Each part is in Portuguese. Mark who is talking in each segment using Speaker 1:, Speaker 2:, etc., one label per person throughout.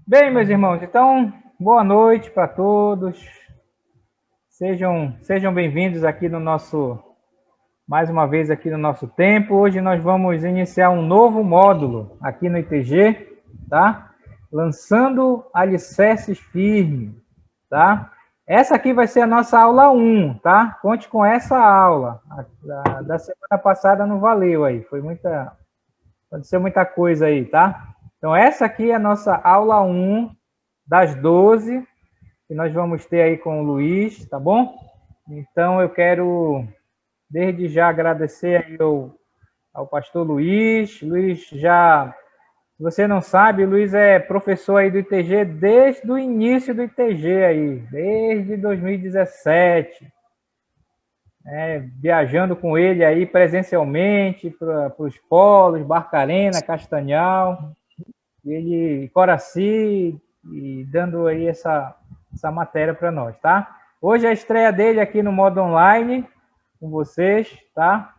Speaker 1: Bem, meus irmãos, então, boa noite para todos. Sejam bem-vindos aqui no mais uma vez aqui no nosso tempo. Hoje nós vamos iniciar um novo módulo aqui no ITG, tá? Lançando alicerces firmes, tá? Essa aqui vai ser a nossa aula 1, tá? Conte com essa aula. Da semana passada não valeu aí, aconteceu muita coisa aí, tá? Então, essa aqui é a nossa aula 1 das 12 que nós vamos ter aí com o Luiz, tá bom? Então, eu quero, desde já, agradecer aí ao pastor Luiz. Luiz já, se você não sabe, o Luiz é professor aí do ITG desde o início do ITG aí, desde 2017, viajando com ele aí presencialmente para os polos, Barcarena, Castanhal, ele Coraci, e dando aí essa matéria para nós, tá? Hoje é a estreia dele aqui no modo online com vocês, tá?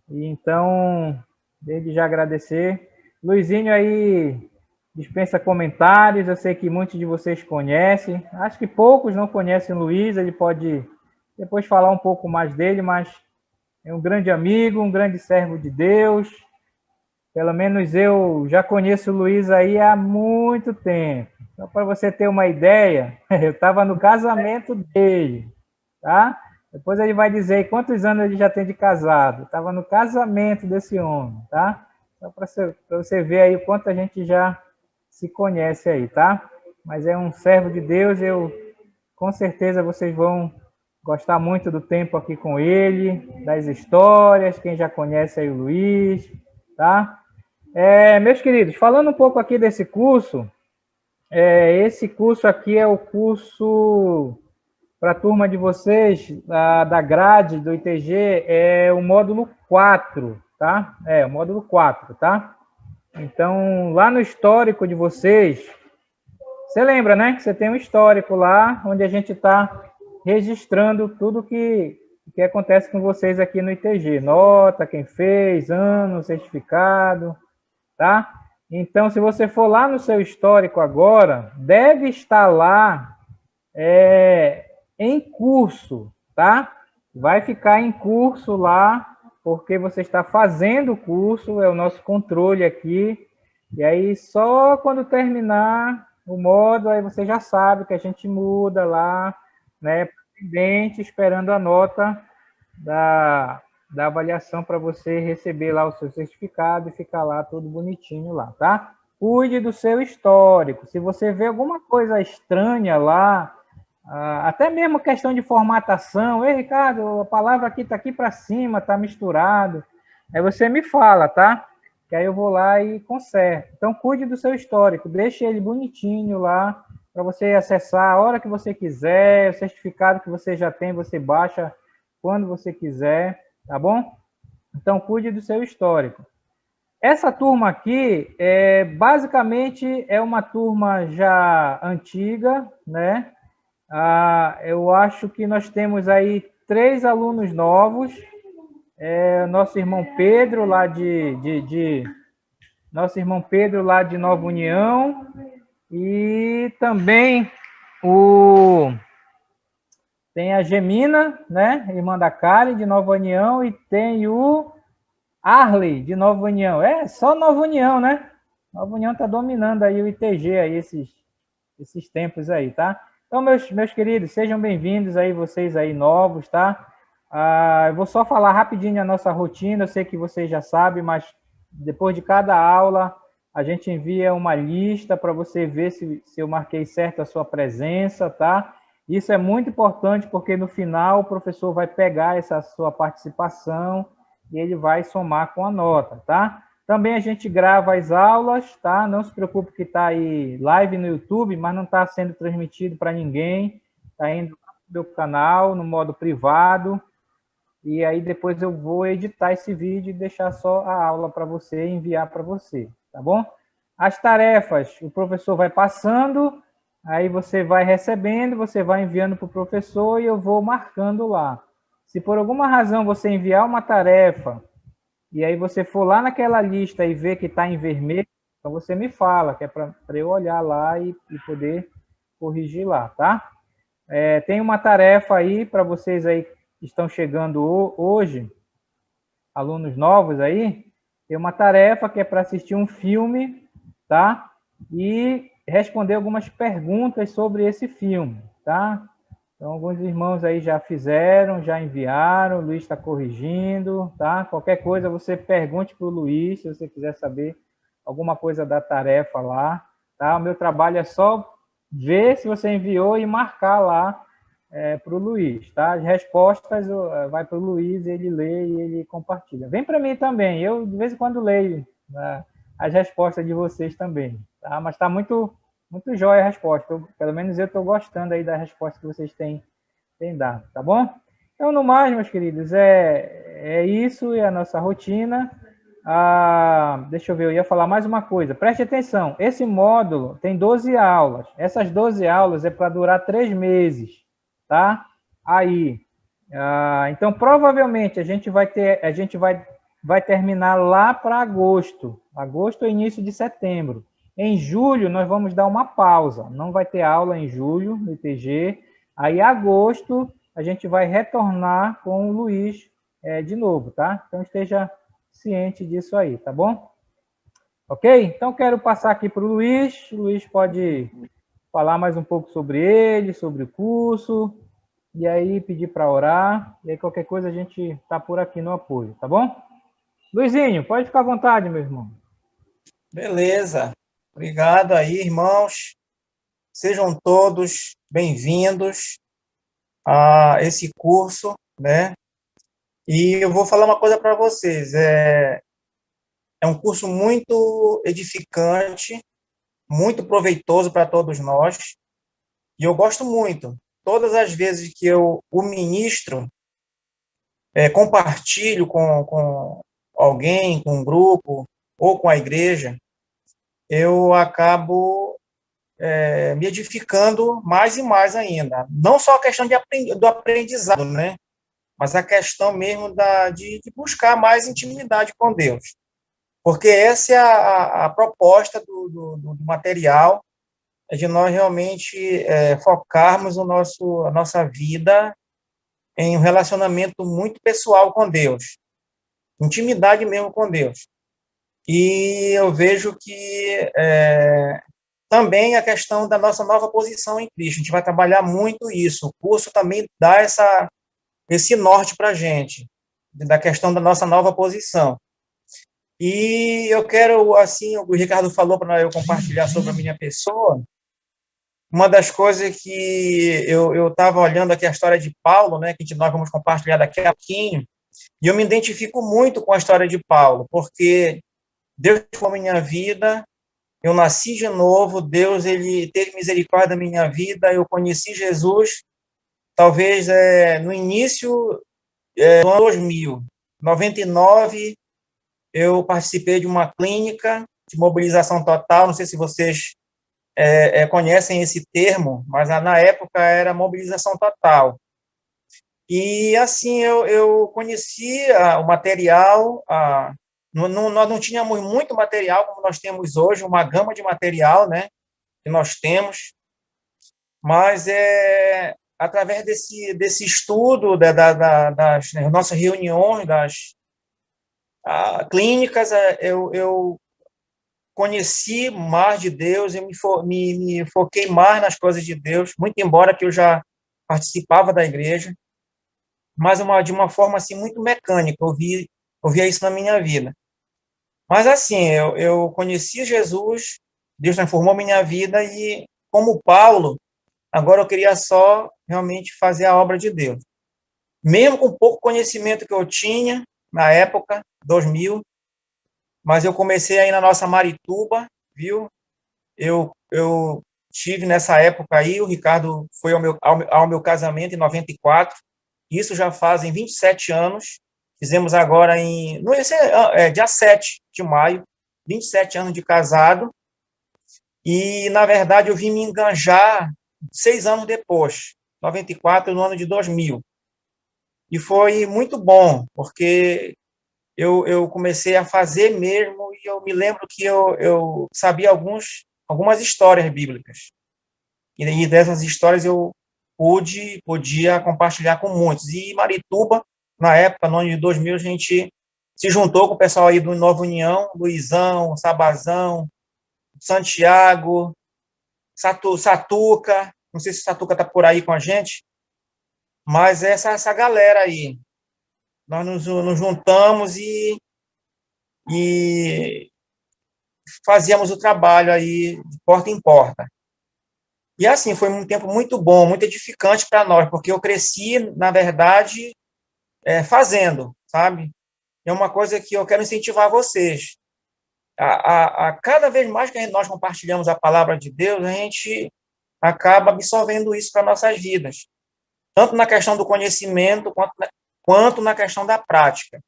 Speaker 1: E então, desde já agradecer. Luizinho aí dispensa comentários, eu sei que muitos de vocês conhecem, acho que poucos não conhecem o Luiz, ele pode depois falar um pouco mais dele, mas é um grande amigo, um grande servo de Deus, pelo menos eu já conheço o Luiz aí há muito tempo. Só para você ter uma ideia, eu estava no casamento dele, tá? Depois ele vai dizer quantos anos ele já tem de casado. Estava no casamento desse homem, tá? Só para você ver aí o quanto a gente já se conhece aí, tá? Mas é um servo de Deus, eu com certeza vocês vão gostar muito do tempo aqui com ele, das histórias, quem já conhece aí o Luiz, tá? Meus queridos, falando um pouco aqui desse curso, esse curso aqui é o curso para a turma de vocês, da grade do ITG, é o módulo 4, tá? O módulo 4, tá? Então, lá no histórico de vocês, você lembra, né? Que você tem um histórico lá, onde a gente está registrando tudo que acontece com vocês aqui no ITG. Nota, quem fez, ano, certificado, tá? Então, se você for lá no seu histórico agora, deve estar lá em curso, tá? Vai ficar em curso lá, porque você está fazendo o curso, é o nosso controle aqui. E aí, só quando terminar o módulo, aí você já sabe que a gente muda lá, né? Pendente, esperando a nota da avaliação para você receber lá o seu certificado e ficar lá tudo bonitinho lá, tá? Cuide do seu histórico. Se você vê alguma coisa estranha lá, até mesmo questão de formatação, ei, Ricardo, a palavra aqui está aqui para cima, está misturado. Aí você me fala, tá? Que aí eu vou lá e conserto. Então, cuide do seu histórico, deixe ele bonitinho lá, para você acessar a hora que você quiser, o certificado que você já tem, você baixa quando você quiser, tá bom? Então, cuide do seu histórico. Essa turma aqui, basicamente, é uma turma já antiga, né? Eu acho que nós temos aí 3 alunos novos. Nosso irmão Pedro, lá nosso irmão Pedro, lá de Nova União, e também o tem a Gemina, né? Irmã da Karen, de Nova União, e tem o Arley, de Nova União. Só Nova União, né? Nova União está dominando aí o ITG, aí, esses tempos aí, tá? Então, meus queridos, sejam bem-vindos aí, vocês aí novos, tá? Eu vou só falar rapidinho a nossa rotina, eu sei que vocês já sabem, mas depois de cada aula, a gente envia uma lista para você ver se eu marquei certo a sua presença, tá? Isso é muito importante, porque no final o professor vai pegar essa sua participação e ele vai somar com a nota, tá? Também a gente grava as aulas, tá? Não se preocupe que está aí live no YouTube, mas não está sendo transmitido para ninguém. Está indo no meu canal, no modo privado. E aí depois eu vou editar esse vídeo e deixar só a aula para você e enviar para você, tá bom? As tarefas, o professor vai passando, aí você vai recebendo, você vai enviando para o professor e eu vou marcando lá. Se por alguma razão você enviar uma tarefa e aí você for lá naquela lista e ver que está em vermelho, Então você me fala, que é para eu olhar lá e poder corrigir lá, tá? Tem uma tarefa aí para vocês aí que estão chegando hoje, alunos novos aí, tem uma tarefa que é para assistir um filme, tá? E responder algumas perguntas sobre esse filme, tá? Então, alguns irmãos aí já fizeram, já enviaram, o Luiz está corrigindo, tá? Qualquer coisa você pergunte para o Luiz, se você quiser saber alguma coisa da tarefa lá, tá? O meu trabalho é só ver se você enviou e marcar lá para o Luiz, tá? As respostas vai para o Luiz, ele lê e ele compartilha. Vem para mim também, eu de vez em quando leio, né, as respostas de vocês também, tá? Mas está muito jóia a resposta. Pelo menos eu estou gostando aí da resposta que vocês têm dado, tá bom? Então, no mais, meus queridos, é isso, é a nossa rotina. Deixa eu ver, eu ia falar mais uma coisa. Preste atenção, esse módulo tem 12 aulas. Essas 12 aulas é para durar 3 meses, tá? Aí, então, provavelmente, a gente vai terminar lá para agosto. Agosto é início de setembro. Em julho, nós vamos dar uma pausa. Não vai ter aula em julho, no ITG. Aí, em agosto, a gente vai retornar com o Luiz de novo, tá? Então, esteja ciente disso aí, tá bom? Ok? Então, quero passar aqui para o Luiz. O Luiz pode falar mais um pouco sobre ele, sobre o curso, e aí pedir para orar. E aí, qualquer coisa, a gente está por aqui no apoio, tá bom? Luizinho, pode ficar à vontade, meu irmão.
Speaker 2: Beleza. Obrigado aí, irmãos. Sejam todos bem-vindos a esse curso, né? E eu vou falar uma coisa para vocês. É um curso muito edificante, muito proveitoso para todos nós. E eu gosto muito. Todas as vezes que eu o ministro, compartilho com alguém, com um grupo ou com a igreja, eu acabo me edificando mais e mais ainda. Não só a questão do aprendizado, né? Mas a questão mesmo de buscar mais intimidade com Deus. Porque essa é a proposta do material, é de nós realmente focarmos a nossa vida em um relacionamento muito pessoal com Deus, intimidade mesmo com Deus. E eu vejo que também a questão da nossa nova posição em Cristo. A gente vai trabalhar muito isso. O curso também dá esse norte para a gente, da questão da nossa nova posição. E eu quero, assim, o Ricardo falou para eu compartilhar sobre a minha pessoa. Uma das coisas que eu estava olhando aqui a história de Paulo, né, que nós vamos compartilhar daqui a pouquinho, e eu me identifico muito com a história de Paulo, porque Deus foi a minha vida, eu nasci de novo, Deus ele teve misericórdia da minha vida, eu conheci Jesus, talvez no início do ano 2000. Em 99, eu participei de uma clínica de mobilização total, não sei se vocês conhecem esse termo, mas na época era mobilização total. E assim, eu conhecia o material, nós não tínhamos muito material como nós temos hoje, uma gama de material, né, que nós temos, mas através desse estudo, das nossas reuniões, das clínicas, eu conheci mais de Deus, eu me foquei mais nas coisas de Deus, muito embora que eu já participava da igreja, mas de uma forma assim muito mecânica, eu via isso na minha vida. Mas assim, eu conheci Jesus, Deus transformou minha vida e, como Paulo, agora eu queria só realmente fazer a obra de Deus. Mesmo com o pouco conhecimento que eu tinha na época, 2000, mas eu comecei aí na nossa Marituba, viu? Eu tive nessa época aí, o Ricardo foi ao meu casamento em 94, isso já fazem 27 anos, fizemos agora dia 7 de maio, 27 anos de casado, e, na verdade, eu vim me enganjar 6 anos depois, 94, no ano de 2000. E foi muito bom, porque eu comecei a fazer mesmo, e eu me lembro que eu sabia algumas histórias bíblicas. E dessas histórias eu podia compartilhar com muitos. E Marituba, na época, no ano de 2000, a gente se juntou com o pessoal aí do Nova União, Luizão, Sabazão, Santiago, Satuca, não sei se Satuca está por aí com a gente, mas essa galera aí, nós nos juntamos e fazíamos o trabalho aí de porta em porta. E assim, foi um tempo muito bom, muito edificante para nós, porque eu cresci, na verdade, fazendo, sabe? É uma coisa que eu quero incentivar vocês. A cada vez mais que nós compartilhamos a palavra de Deus, a gente acaba absorvendo isso para nossas vidas, tanto na questão do conhecimento quanto na questão da prática.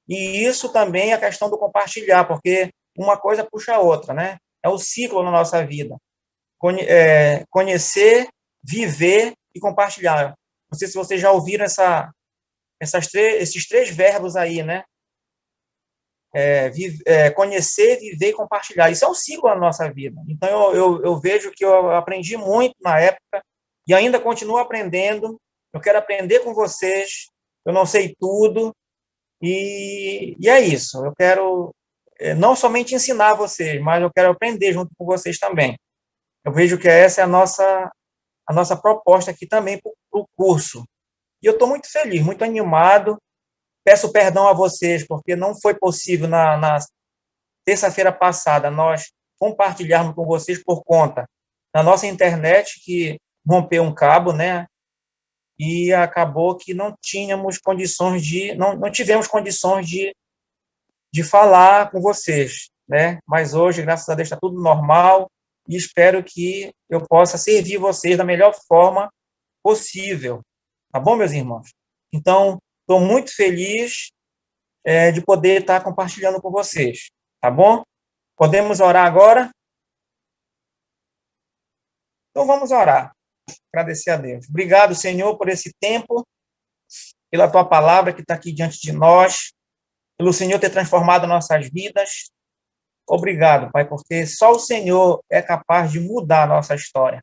Speaker 2: E isso também é a questão do compartilhar, porque uma coisa puxa a outra, né? É o ciclo na nossa vida. Conhecer, viver e compartilhar. Não sei se vocês já ouviram esses três verbos aí, né? Conhecer, viver e compartilhar. Isso é um ciclo na nossa vida. Então, eu vejo que eu aprendi muito na época e ainda continuo aprendendo. Eu quero aprender com vocês. Eu não sei tudo. E é isso. Eu quero não somente ensinar vocês, mas eu quero aprender junto com vocês também. Eu vejo que essa é a nossa proposta aqui também para o curso. E eu estou muito feliz, muito animado. Peço perdão a vocês, porque não foi possível na terça-feira passada nós compartilharmos com vocês por conta da nossa internet, que rompeu um cabo, né? E acabou que não tivemos condições de falar com vocês, né? Mas hoje, graças a Deus, está tudo normal e espero que eu possa servir vocês da melhor forma possível. Tá bom, meus irmãos? Então, estou muito feliz de poder estar compartilhando com vocês. Tá bom? Podemos orar agora? Então, vamos orar. Agradecer a Deus. Obrigado, Senhor, por esse tempo, pela Tua palavra que está aqui diante de nós, pelo Senhor ter transformado nossas vidas. Obrigado, Pai, porque só o Senhor é capaz de mudar a nossa história.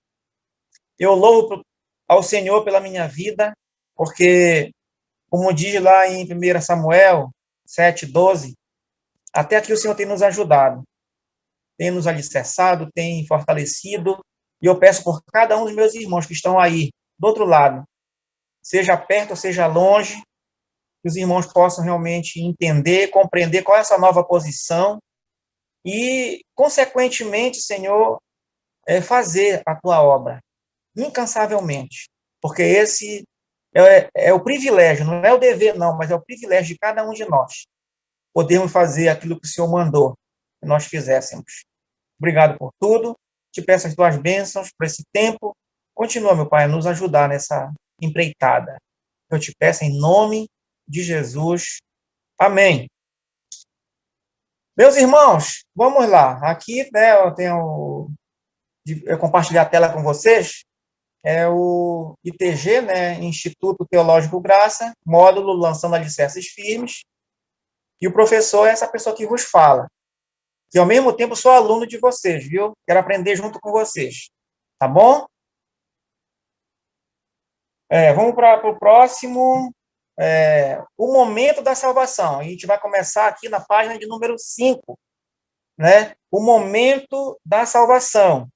Speaker 2: Eu louvo ao Senhor pela minha vida, porque, como diz lá em 1 Samuel 7:12, até aqui o Senhor tem nos ajudado, tem nos alicerçado, tem fortalecido, e eu peço por cada um dos meus irmãos que estão aí, do outro lado, seja perto ou seja longe, que os irmãos possam realmente entender, compreender qual é essa nova posição e, consequentemente, Senhor, fazer a tua obra incansavelmente, porque esse é o privilégio, não é o dever, não, mas é o privilégio de cada um de nós, podermos fazer aquilo que o Senhor mandou que nós fizéssemos. Obrigado por tudo, te peço as tuas bênçãos por esse tempo, continua, meu Pai, a nos ajudar nessa empreitada. Eu te peço em nome de Jesus. Amém. Meus irmãos, vamos lá. Aqui, né, eu compartilhar a tela com vocês. É o ITG, né, Instituto Teológico Graça, módulo Lançando Alicerces Firmes. E o professor é essa pessoa que vos fala. Que, ao mesmo tempo, sou aluno de vocês, viu? Quero aprender junto com vocês. Tá bom? Vamos para o próximo. O momento da salvação. A gente vai começar aqui na página de número 5. Né? O momento da salvação.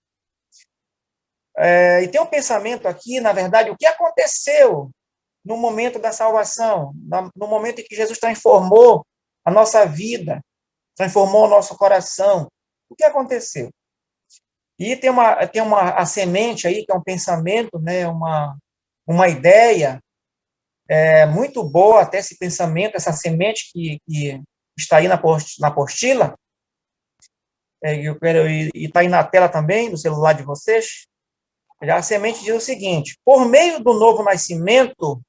Speaker 2: E tem um pensamento aqui, na verdade, o que aconteceu no momento da salvação, no momento em que Jesus transformou a nossa vida, transformou o nosso coração. O que aconteceu? E tem a semente aí, que é um pensamento, né, uma ideia muito boa, até esse pensamento, essa semente que está aí na apostila, e está aí na tela também, no celular de vocês. A semente diz o seguinte: por meio do novo nascimento,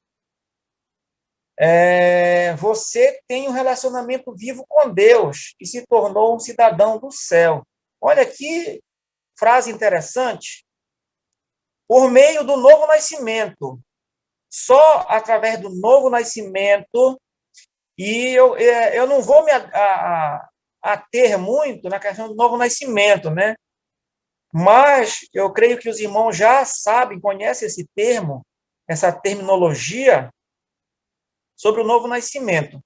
Speaker 2: você tem um relacionamento vivo com Deus e se tornou um cidadão do céu. Olha que frase interessante. Por meio do novo nascimento. Só através do novo nascimento E eu não vou me ater muito na questão do novo nascimento, né? Mas eu creio que os irmãos já sabem, conhecem esse termo, essa terminologia sobre o novo nascimento.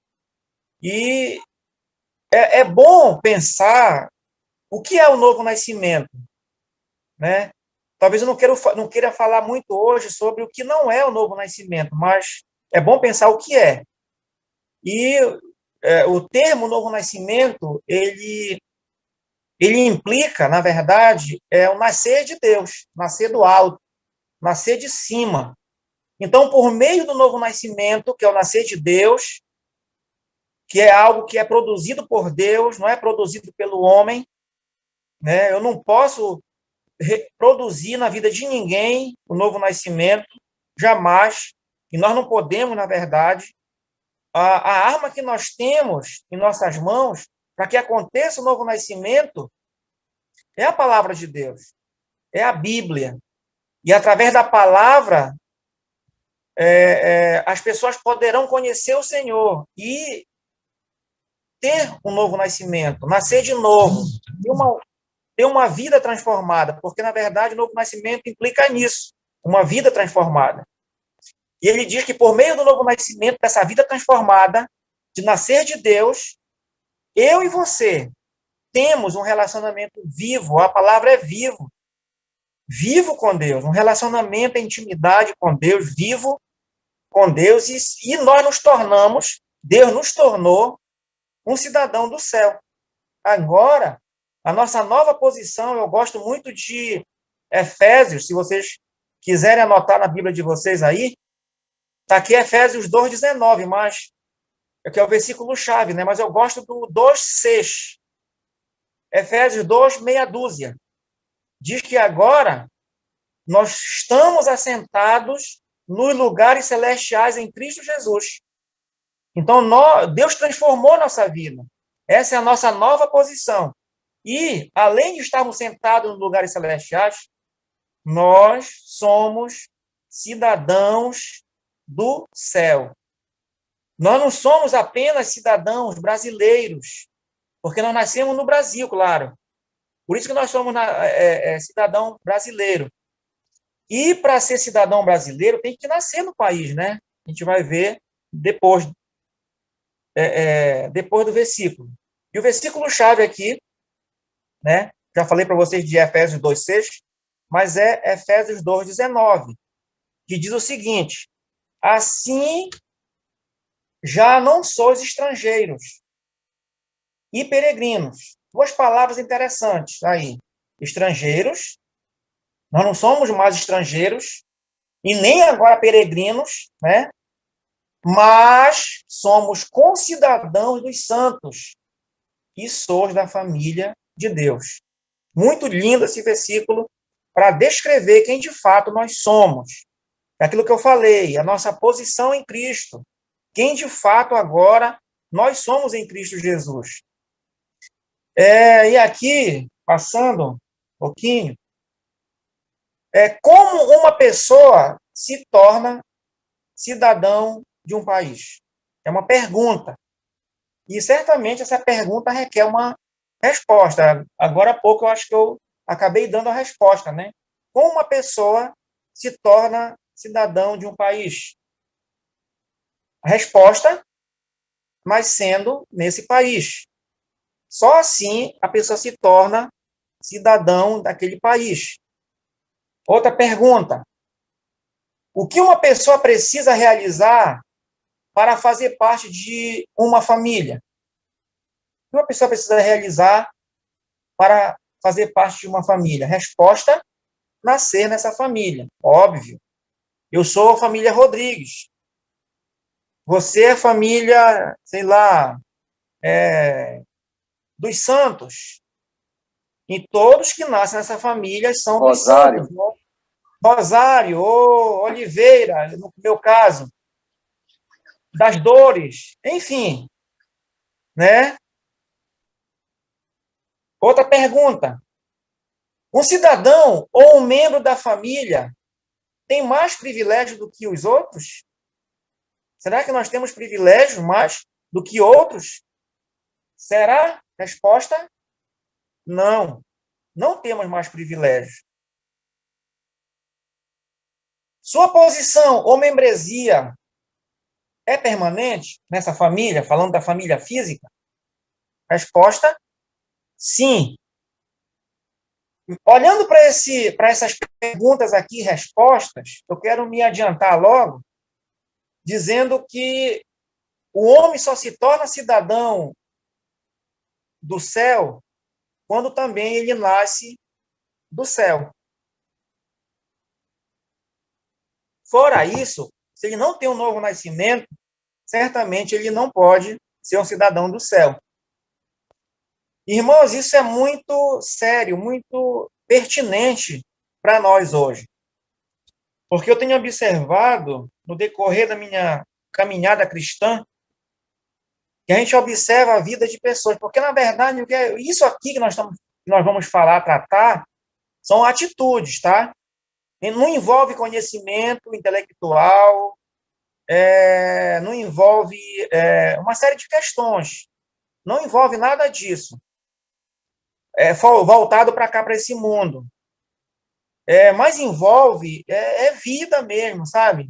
Speaker 2: E é bom pensar o que é o novo nascimento, né? Talvez eu não queira falar muito hoje sobre o que não é o novo nascimento, mas é bom pensar o que é. E o termo novo nascimento, ele implica, na verdade, o nascer de Deus, nascer do alto, nascer de cima. Então, por meio do novo nascimento, que é o nascer de Deus, que é algo que é produzido por Deus, não é produzido pelo homem, né? Eu não posso reproduzir na vida de ninguém o novo nascimento, jamais, e nós não podemos, na verdade. A arma que nós temos em nossas mãos para que aconteça o novo nascimento é a palavra de Deus, é a Bíblia. E através da palavra, as pessoas poderão conhecer o Senhor e ter um novo nascimento, nascer de novo, ter uma vida transformada, porque, na verdade, o novo nascimento implica nisso, uma vida transformada. E ele diz que, por meio do novo nascimento, dessa vida transformada, de nascer de Deus, eu e você temos um relacionamento vivo, a palavra é vivo, vivo com Deus, um relacionamento, a intimidade com Deus, vivo com Deus, e nós nos tornamos, Deus nos tornou um cidadão do céu. Agora, a nossa nova posição, eu gosto muito de Efésios, se vocês quiserem anotar na Bíblia de vocês aí, está aqui Efésios 2,19, mas que é o versículo chave, né? Mas eu gosto do 2,6. Efésios 2, meia dúzia. Diz que agora nós estamos assentados nos lugares celestiais em Cristo Jesus. Então, Deus transformou nossa vida. Essa é a nossa nova posição. E, além de estarmos sentados nos lugares celestiais, nós somos cidadãos do céu. Nós não somos apenas cidadãos brasileiros, porque nós nascemos no Brasil, claro. Por isso que nós somos cidadão brasileiro. E para ser cidadão brasileiro, tem que nascer no país, né? A gente vai ver depois do versículo. E o versículo-chave aqui, né? Já falei para vocês de Efésios 2,6, mas é Efésios 2,19, que diz o seguinte: assim já não sois estrangeiros e peregrinos. Duas palavras interessantes aí. Estrangeiros, nós não somos mais estrangeiros, e nem agora peregrinos, né? Mas somos concidadãos dos santos e sois da família de Deus. Muito lindo esse versículo para descrever quem de fato nós somos. Aquilo que eu falei, a nossa posição em Cristo. Quem de fato agora nós somos em Cristo Jesus. E aqui, passando um pouquinho, como uma pessoa se torna cidadão de um país? É uma pergunta. E certamente essa pergunta requer uma resposta. Agora há pouco eu acho que eu acabei dando a resposta, né? Como uma pessoa se torna cidadão de um país? A resposta, mas sendo nesse país. Só assim a pessoa se torna cidadão daquele país. Outra pergunta: o que uma pessoa precisa realizar para fazer parte de uma família? O que uma pessoa precisa realizar para fazer parte de uma família? Resposta: nascer nessa família. Óbvio. Eu sou a família Rodrigues. Você é a família, sei lá, dos Santos. E todos que nascem nessa família são
Speaker 3: Rosário.
Speaker 2: dos Santos. Rosário, ou Oliveira, no meu caso, das Dores, enfim, né? Outra pergunta: um cidadão ou um membro da família tem mais privilégio do que os outros? Será que nós temos privilégio mais do que outros? Será? Resposta: não. Não temos mais privilégios. Sua posição ou membresia é permanente nessa família, falando da família física? Resposta: sim. Olhando para essas perguntas aqui, respostas, eu quero me adiantar logo, dizendo que o homem só se torna cidadão do céu quando também ele nasce do céu. Fora isso, se ele não tem um novo nascimento, certamente ele não pode ser um cidadão do céu. Irmãos, isso é muito sério, muito pertinente para nós hoje. Porque eu tenho observado, no decorrer da minha caminhada cristã, que a gente observa a vida de pessoas. Porque, na verdade, isso aqui que nós vamos falar, tratar, são atitudes, tá? Não envolve conhecimento intelectual, não envolve uma série de questões. Não envolve nada disso. Voltado para cá, para esse mundo. Mas envolve vida mesmo, sabe?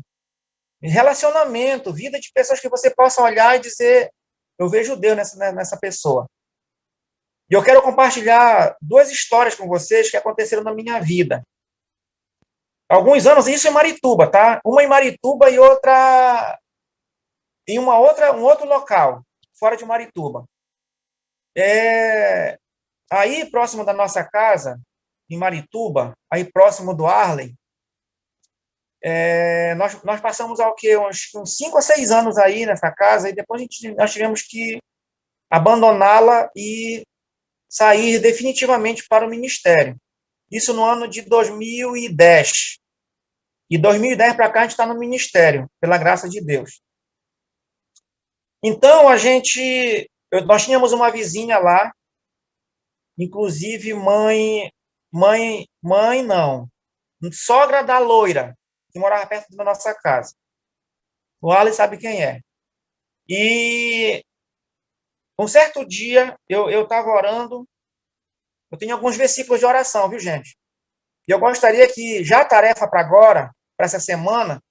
Speaker 2: Relacionamento, vida de pessoas que você possa olhar e dizer: eu vejo Deus nessa pessoa. E eu quero compartilhar 2 histórias com vocês que aconteceram na minha vida. Alguns anos, isso em Marituba, tá? Uma em Marituba e outra em um outro local, fora de Marituba. Aí, próximo da nossa casa, em Marituba, aí próximo do Arley, nós passamos uns 5 a 6 anos aí nessa casa, e depois nós tivemos que abandoná-la e sair definitivamente para o ministério. Isso no ano de 2010. E 2010 para cá a gente está no ministério, pela graça de Deus. Então, nós tínhamos uma vizinha lá, inclusive sogra da loira, que morava perto da nossa casa. O Ali sabe quem é. E um certo dia, eu estava orando, eu tenho alguns versículos de oração, viu, gente? E eu gostaria que, já a tarefa para agora, para essa semana,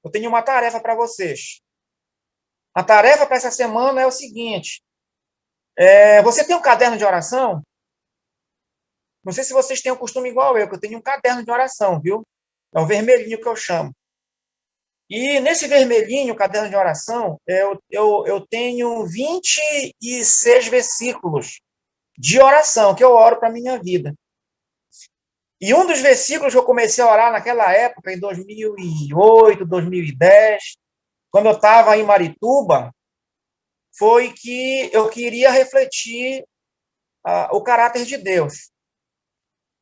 Speaker 2: eu tenho uma tarefa para vocês. A tarefa para essa semana é o seguinte: você tem um caderno de oração? Não sei se vocês têm um costume igual eu, que eu tenho um caderno de oração, viu? É o vermelhinho que eu chamo. E nesse vermelhinho, caderno de oração, eu tenho 26 versículos de oração que eu oro para a minha vida. E um dos versículos que eu comecei a orar naquela época, em 2008, 2010, quando eu estava em Marituba, foi que eu queria refletir o caráter de Deus.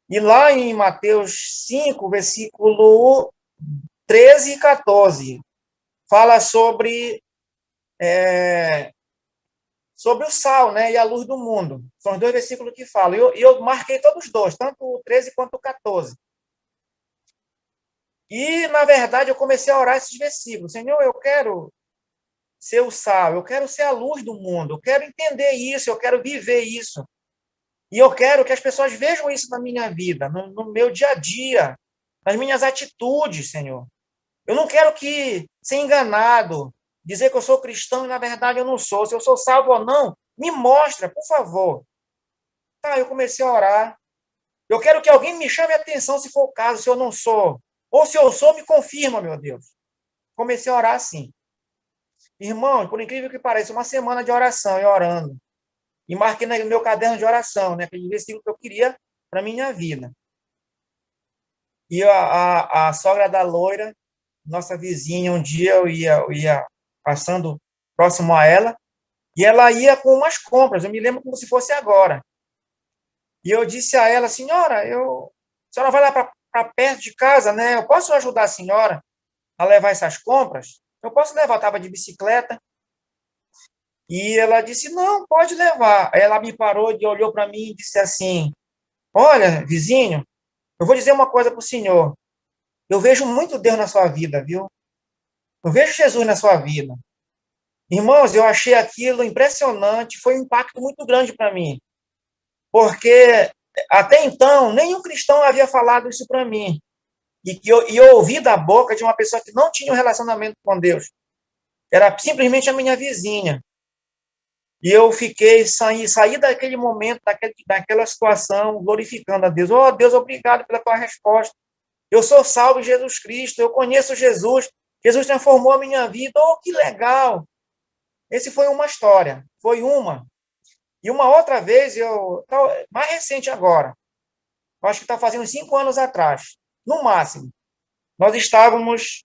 Speaker 2: E lá em Mateus 5, versículo 13 e 14, fala sobre o sal, né, e a luz do mundo. São os 2 versículos que falam. E eu marquei todos os 2, tanto o 13 quanto o 14. E, na verdade, eu comecei a orar esses versículos. Senhor, eu quero ser o sal, eu quero ser a luz do mundo, eu quero entender isso, eu quero viver isso. E eu quero que as pessoas vejam isso na minha vida, no meu dia a dia, nas minhas atitudes, Senhor. Eu não quero ser enganado, dizer que eu sou cristão e, na verdade, eu não sou. Se eu sou salvo ou não, me mostra, por favor. Tá, eu comecei a orar. Eu quero que alguém me chame a atenção, se for o caso, se eu não sou. Ou se eu sou, me confirma, meu Deus. Comecei a orar assim. Irmãos, por incrível que pareça, uma semana de oração e orando. E marquei no meu caderno de oração, né, aquele versículo que eu queria para a minha vida. E a sogra da loira, nossa vizinha, um dia eu ia passando próximo a ela, e ela ia com umas compras, eu me lembro como se fosse agora. E eu disse a ela: senhora, a senhora vai lá para perto de casa, né? Eu posso ajudar a senhora a levar essas compras? Eu posso levar, eu estava de bicicleta. E ela disse: não, pode levar. Aí ela me parou e olhou para mim e disse assim: olha, vizinho, eu vou dizer uma coisa para o senhor. Eu vejo muito Deus na sua vida, viu? Eu vejo Jesus na sua vida. Irmãos, eu achei aquilo impressionante, foi um impacto muito grande para mim, porque até então nenhum cristão havia falado isso para mim, e eu ouvi da boca de uma pessoa que não tinha um relacionamento com Deus, era simplesmente a minha vizinha. E eu saí daquele momento, daquela situação, glorificando a Deus. Oh, Deus, obrigado pela tua resposta. Eu sou salvo em Jesus Cristo, eu conheço Jesus, Jesus transformou a minha vida. Oh, que legal! Esse foi uma história, foi uma. E uma outra vez, mais recente agora, eu acho que está fazendo 5 anos atrás, no máximo, nós estávamos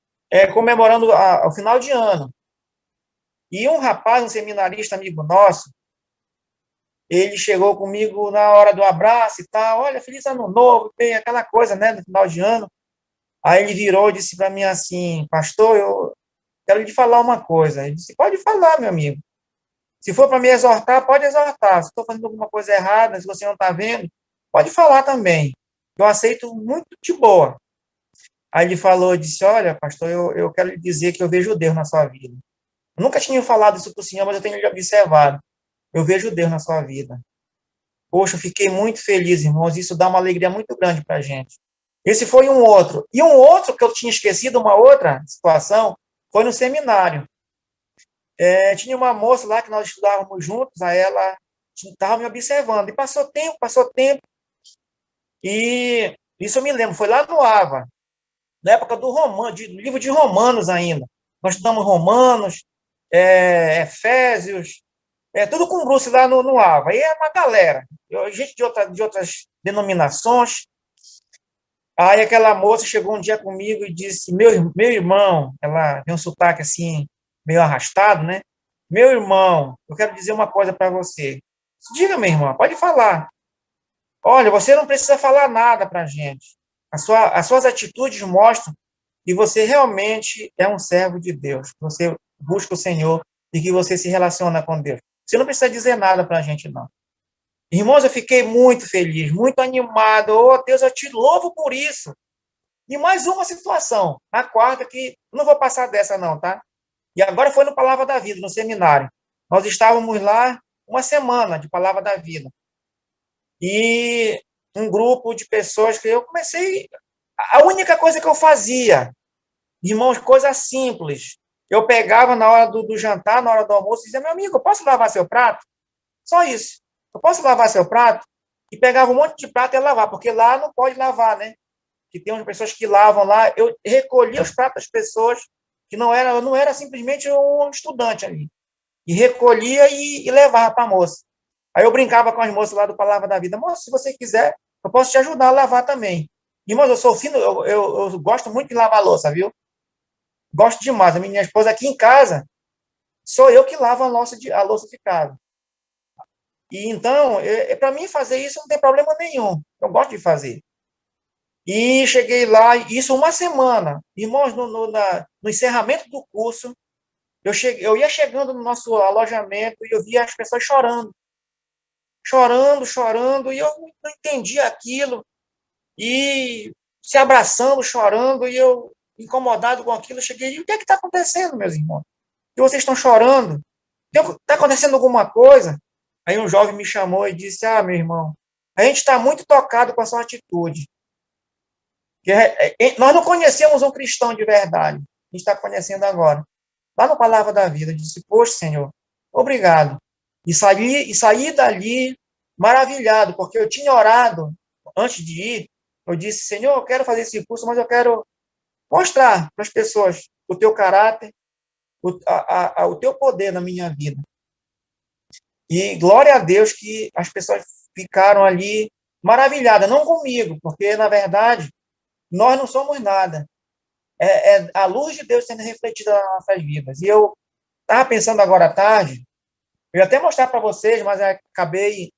Speaker 2: comemorando o final de ano. E um rapaz, um seminarista amigo nosso, ele chegou comigo na hora do abraço e tal, olha, feliz ano novo, tem aquela coisa, né, no final de ano. Aí ele virou e disse para mim assim, pastor, eu quero lhe falar uma coisa. Ele disse, pode falar, meu amigo. Se for para me exortar, pode exortar. Se estou fazendo alguma coisa errada, se você não está vendo, pode falar também. Eu aceito muito de boa. Aí ele falou, disse, olha, pastor, eu quero lhe dizer que eu vejo Deus na sua vida. Eu nunca tinha falado isso para o senhor, mas eu tenho lhe observado. Eu vejo Deus na sua vida. Poxa, eu fiquei muito feliz, irmãos. Isso dá uma alegria muito grande para a gente. Esse foi um outro. E um outro que eu tinha esquecido, uma outra situação, foi no seminário. Tinha uma moça lá que nós estudávamos juntos, aí ela estava me observando. E passou tempo. E isso eu me lembro, foi lá no AVA, na época do livro de Romanos ainda. Nós estudamos Romanos, Efésios, tudo com Bruce lá no AVA. E é uma galera, gente de outras denominações. Aí aquela moça chegou um dia comigo e disse, meu irmão, ela tem um sotaque assim, meio arrastado, né? Meu irmão, eu quero dizer uma coisa para você. Diga, minha irmã, pode falar. Olha, você não precisa falar nada para a gente. As suas atitudes mostram que você realmente é um servo de Deus, que você busca o Senhor e que você se relaciona com Deus. Você não precisa dizer nada para a gente, não. Irmãos, eu fiquei muito feliz, muito animado. Oh, Deus, eu te louvo por isso. E mais uma situação, a quarta, que não vou passar dessa não, tá? E agora foi no Palavra da Vida, no seminário. Nós estávamos lá uma semana de Palavra da Vida. E um grupo de pessoas que eu comecei... A única coisa que eu fazia, irmãos, coisa simples. Eu pegava na hora do jantar, na hora do almoço, e dizia, meu amigo, eu posso lavar seu prato? Só isso. Eu posso lavar seu prato? E pegava um monte de prato e ia lavar, porque lá não pode lavar, né? Que tem umas pessoas que lavam lá. Eu recolhia os pratos das pessoas, que eu não era simplesmente um estudante ali. E recolhia e levava para a moça. Aí eu brincava com as moças lá do Palavra da Vida. Moça, se você quiser, eu posso te ajudar a lavar também. Irmãos, eu sou fino, eu gosto muito de lavar louça, viu? Gosto demais. A minha esposa aqui em casa, sou eu que lavo a louça de casa. E então, para mim fazer isso não tem problema nenhum. Eu gosto de fazer. E cheguei lá, isso uma semana. Irmãos, no encerramento do curso, eu ia chegando no nosso alojamento e eu via as pessoas chorando, e eu não entendia aquilo. E se abraçando, chorando, e eu, incomodado com aquilo, eu cheguei, e o que é que está acontecendo, meus irmãos? Que vocês estão chorando? Está acontecendo alguma coisa? Aí um jovem me chamou e disse, meu irmão, a gente está muito tocado com a sua atitude. Nós não conhecemos um cristão de verdade. A gente está conhecendo agora. Lá no Palavra da Vida, eu disse, poxa, Senhor, obrigado. E saí dali maravilhado, porque eu tinha orado antes de ir. Eu disse, Senhor, eu quero fazer esse curso, mas eu quero mostrar para as pessoas o teu caráter, o teu poder na minha vida. E glória a Deus que as pessoas ficaram ali maravilhadas, não comigo, porque, na verdade, nós não somos nada. É a luz de Deus sendo refletida nas nossas vidas. E eu estava pensando agora à tarde, eu ia até mostrar para vocês, mas acabei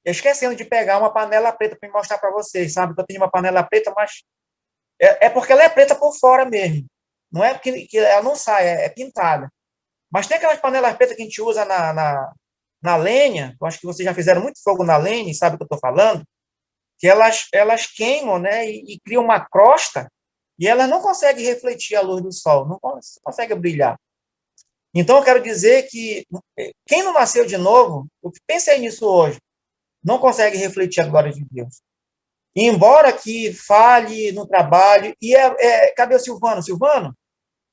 Speaker 2: esquecendo de pegar uma panela preta para mostrar para vocês, sabe? Eu tenho uma panela preta, mas porque ela é preta por fora mesmo. Não é porque ela não sai, é pintada. Mas tem aquelas panelas pretas que a gente usa na lenha, eu acho que vocês já fizeram muito fogo na lenha, e sabe o que eu estou falando, que elas queimam, né, e criam uma crosta, e elas não conseguem refletir a luz do sol, não consegue brilhar. Então, eu quero dizer que quem não nasceu de novo, eu pensei nisso hoje, não consegue refletir a glória de Deus. E embora que fale no trabalho, e cadê o Silvano? Silvano,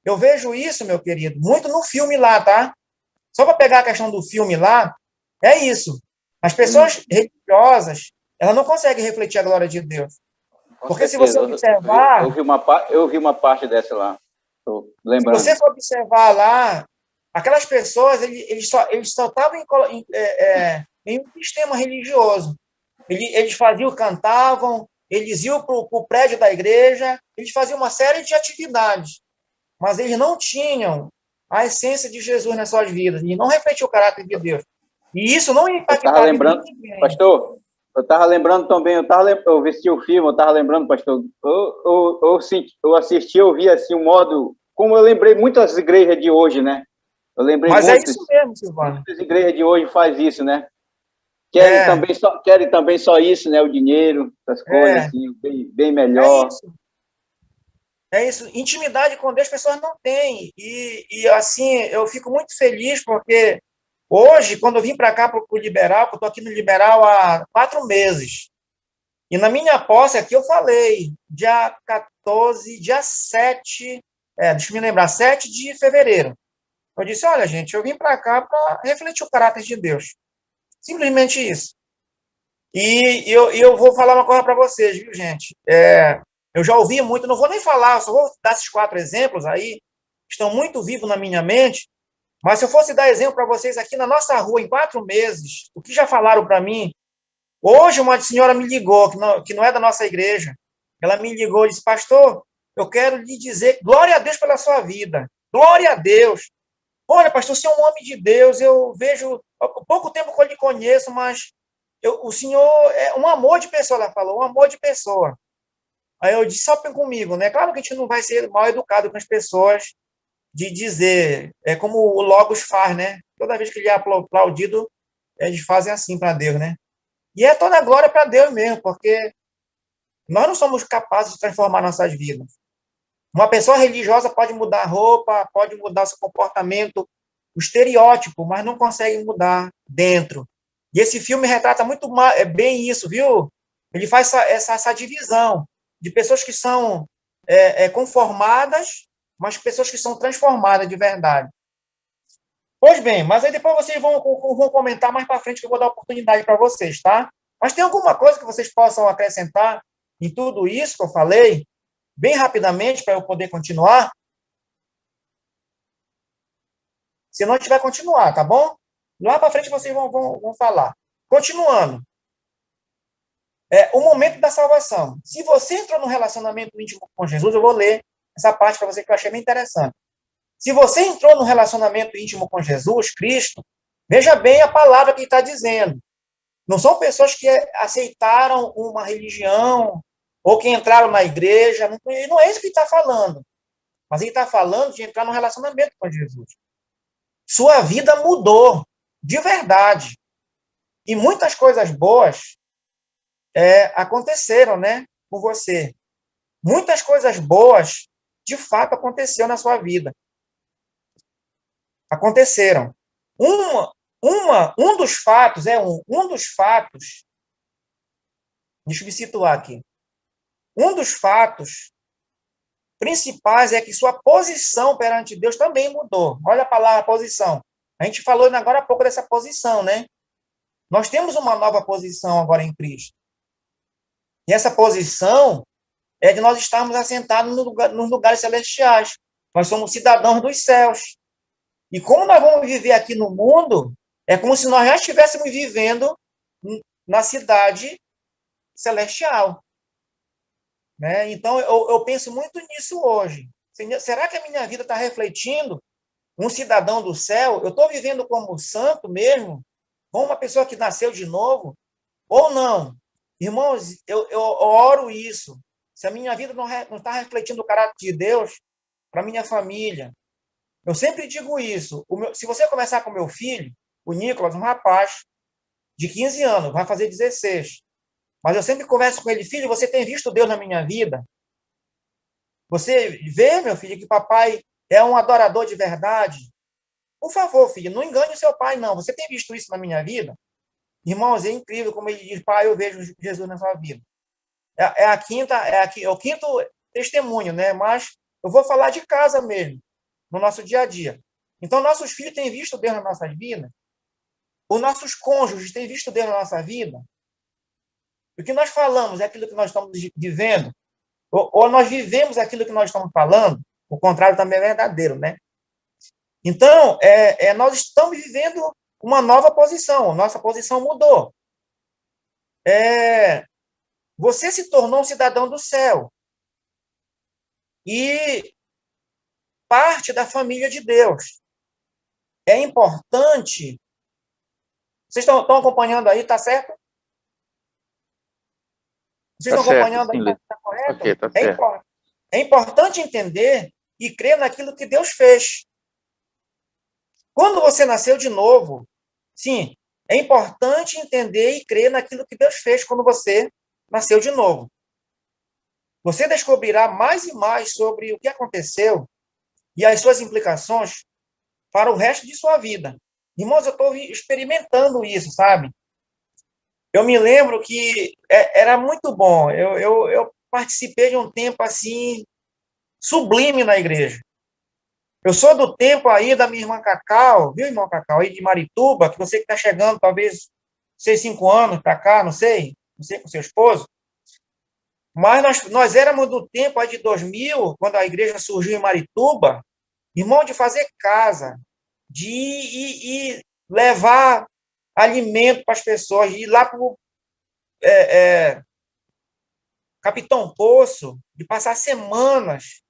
Speaker 2: eu vejo isso, meu querido, muito no filme lá, tá? Só para pegar a questão do filme lá, é isso. As pessoas religiosas, elas não conseguem refletir a glória de Deus.
Speaker 3: Com
Speaker 2: Porque se você
Speaker 3: certeza.
Speaker 2: observar,
Speaker 3: Eu vi uma parte dessa lá. Estou
Speaker 2: se
Speaker 3: lembrando.
Speaker 2: você for observar lá, aquelas pessoas, eles só estavam em um sistema religioso. Eles faziam, cantavam, eles iam para o prédio da igreja, eles faziam uma série de atividades, mas eles não tinham a essência de Jesus nas suas vidas, e não refletiu o caráter de Deus. E isso não ia
Speaker 3: Eu estava
Speaker 2: impactar a vida de
Speaker 3: lembrando,
Speaker 2: ninguém.
Speaker 3: pastor, eu estava lembrando também, eu assisti o filme, eu estava lembrando, pastor, eu assisti, eu vi assim um modo, como eu lembrei muitas igrejas de hoje, né? Eu lembrei
Speaker 2: Mas é isso mesmo, Silvano.
Speaker 3: muitas igrejas de hoje faz isso, né? Querem também só isso, né? O dinheiro, essas coisas assim, bem melhor.
Speaker 2: É isso. Intimidade com Deus as pessoas não têm. E assim, eu fico muito feliz porque hoje, quando eu vim para cá, para o Liberal, que eu estou aqui no Liberal há 4 meses, e na minha posse aqui eu falei, dia 14, dia 7, deixa eu me lembrar, 7 de fevereiro. Eu disse, olha, gente, eu vim para cá para refletir o caráter de Deus. Simplesmente isso. E eu vou falar uma coisa para vocês, viu, gente? Eu já ouvi muito, não vou nem falar, só vou dar esses 4 exemplos aí, que estão muito vivos na minha mente, mas se eu fosse dar exemplo para vocês aqui na nossa rua, em 4 meses, o que já falaram para mim, hoje uma senhora me ligou, que não é da nossa igreja, ela me ligou e disse, pastor, eu quero lhe dizer, glória a Deus pela sua vida, glória a Deus. Olha, pastor, você é um homem de Deus, eu vejo, há pouco tempo que eu lhe conheço, mas o senhor é um amor de pessoa, ela falou, um amor de pessoa. Aí eu disse, só comigo, né? Claro que a gente não vai ser mal educado com as pessoas, de dizer, como o Logos faz, né? Toda vez que ele é aplaudido, eles fazem assim para Deus, né? E é toda a glória para Deus mesmo, porque nós não somos capazes de transformar nossas vidas. Uma pessoa religiosa pode mudar a roupa, pode mudar seu comportamento, o estereótipo, mas não consegue mudar dentro. E esse filme retrata muito bem isso, viu? Ele faz essa divisão de pessoas que são conformadas, mas pessoas que são transformadas de verdade. Pois bem, mas aí depois vocês vão comentar mais para frente, que eu vou dar oportunidade para vocês, tá? Mas tem alguma coisa que vocês possam acrescentar em tudo isso que eu falei, bem rapidamente, para eu poder continuar? Se não tiver, continuar, tá bom? Lá para frente vocês vão falar. Continuando. O momento da salvação. Se você entrou num relacionamento íntimo com Jesus, eu vou ler essa parte para você que eu achei bem interessante. Se você entrou num relacionamento íntimo com Jesus Cristo, veja bem a palavra que está dizendo. Não são pessoas que aceitaram uma religião ou que entraram na igreja. Não é isso que ele está falando. Mas ele está falando de entrar num relacionamento com Jesus. Sua vida mudou, de verdade. E muitas coisas boas aconteceram, né, com você. Muitas coisas boas, de fato, aconteceram na sua vida. Aconteceram. Um dos fatos, deixa eu me situar aqui. Um dos fatos principais é que sua posição perante Deus também mudou. Olha a palavra posição. A gente falou agora há pouco dessa posição, né? Nós temos uma nova posição agora em Cristo. E essa posição é de nós estarmos assentados nos lugares celestiais. Nós somos cidadãos dos céus. E como nós vamos viver aqui no mundo, é como se nós já estivéssemos vivendo na cidade celestial. Né? Então, eu penso muito nisso hoje. Será que a minha vida está refletindo um cidadão do céu? Eu estou vivendo como santo mesmo? Como uma pessoa que nasceu de novo? Ou não? Irmãos, eu oro isso. Se a minha vida não está refletindo o caráter de Deus para minha família, eu sempre digo isso. Se você conversar com meu filho, o Nicolas, um rapaz de 15 anos, vai fazer 16. Mas eu sempre converso com ele, filho, você tem visto Deus na minha vida? Você vê, meu filho, que papai é um adorador de verdade? Por favor, filho, não engane o seu pai, não. Você tem visto isso na minha vida? Irmãos, é incrível como ele diz, pai, eu vejo Jesus na sua vida. É o quinto testemunho, né? Mas eu vou falar de casa mesmo, no nosso dia a dia. Então, nossos filhos têm visto Deus na nossa vida. Os nossos cônjuges têm visto Deus na nossa vida. O que nós falamos é aquilo que nós estamos vivendo. Ou nós vivemos aquilo que nós estamos falando. O contrário também é verdadeiro, né? Então, nós estamos vivendo uma nova posição. Nossa posição mudou. Você se tornou um cidadão do céu. E parte da família de Deus. É importante. Vocês estão acompanhando aí, tá certo? Vocês estão acompanhando aí, tá correto?
Speaker 4: Okay, tá certo.
Speaker 2: É importante entender e crer naquilo que Deus fez. Quando você nasceu de novo, sim, é importante entender e crer naquilo que Deus fez quando você nasceu de novo. Você descobrirá mais e mais sobre o que aconteceu e as suas implicações para o resto de sua vida. Irmãos, eu estou experimentando isso, sabe? Eu me lembro que era muito bom. Eu participei de um tempo assim sublime na igreja. Eu sou do tempo aí da minha irmã Cacau, viu, irmão Cacau, aí de Marituba, que você que está chegando, talvez 6, 5 anos para cá, não sei com seu esposo. Mas nós éramos do tempo aí de 2000, quando a igreja surgiu em Marituba, irmão, de fazer casa, de ir levar alimento para as pessoas, de ir lá para o Capitão Poço, de passar semanas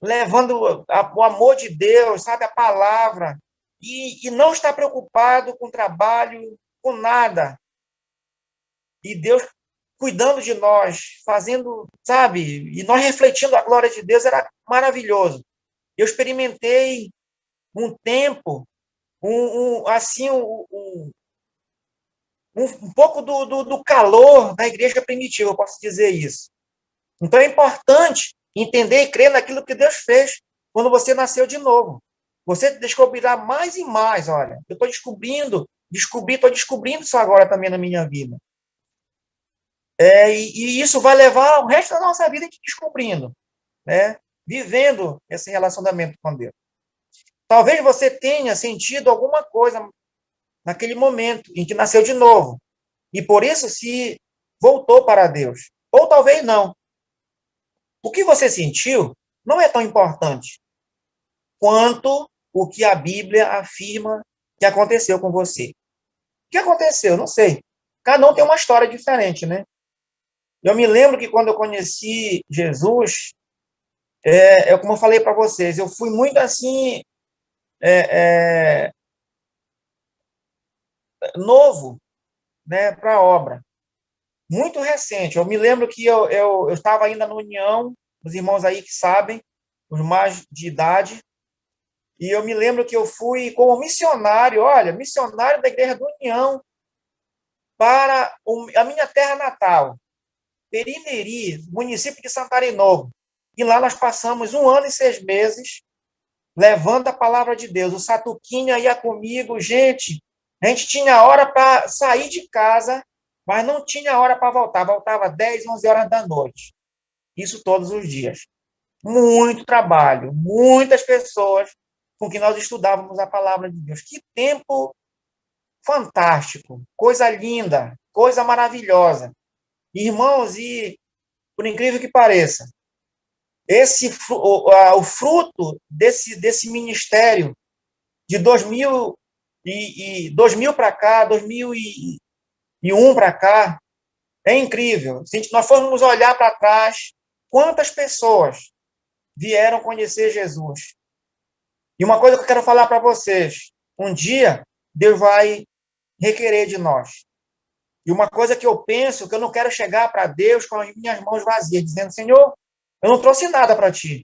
Speaker 2: levando o amor de Deus, sabe, a palavra, e não estar preocupado com trabalho, com nada. E Deus cuidando de nós, fazendo, sabe, e nós refletindo a glória de Deus, era maravilhoso. Eu experimentei um tempo, um pouco do calor da igreja primitiva, eu posso dizer isso. Então é importante entender e crer naquilo que Deus fez quando você nasceu de novo. Você descobrirá mais e mais, olha, eu estou descobrindo isso agora também na minha vida. E isso vai levar o resto da nossa vida descobrindo, né? Vivendo esse relacionamento com Deus. Talvez você tenha sentido alguma coisa naquele momento em que nasceu de novo, e por isso se voltou para Deus. Ou talvez não. O que você sentiu não é tão importante quanto o que a Bíblia afirma que aconteceu com você. O que aconteceu? Não sei. Cada um tem uma história diferente, né? Eu me lembro que quando eu conheci Jesus, como eu falei para vocês, eu fui muito assim, novo, né, para a obra. Muito recente. Eu me lembro que eu estava ainda na União, os irmãos aí que sabem, os mais de idade, e eu me lembro que eu fui como missionário, missionário da Igreja da União para a minha terra natal, Perimeri, município de Santarém Novo. E lá nós passamos 1 ano e 6 meses levando a palavra de Deus. O Satuquinha ia comigo, gente, a gente tinha hora para sair de casa, mas não tinha hora para voltar. Voltava 10, 11 horas da noite. Isso todos os dias. Muito trabalho, muitas pessoas com que nós estudávamos a palavra de Deus. Que tempo fantástico, coisa linda, coisa maravilhosa. Irmãos, e por incrível que pareça, o fruto desse ministério de 2000 para cá, 2001 para cá, é incrível. Se nós formos olhar para trás, quantas pessoas vieram conhecer Jesus? E uma coisa que eu quero falar para vocês, um dia Deus vai requerer de nós. E uma coisa que eu penso, que eu não quero chegar para Deus com as minhas mãos vazias, dizendo, Senhor, eu não trouxe nada para ti.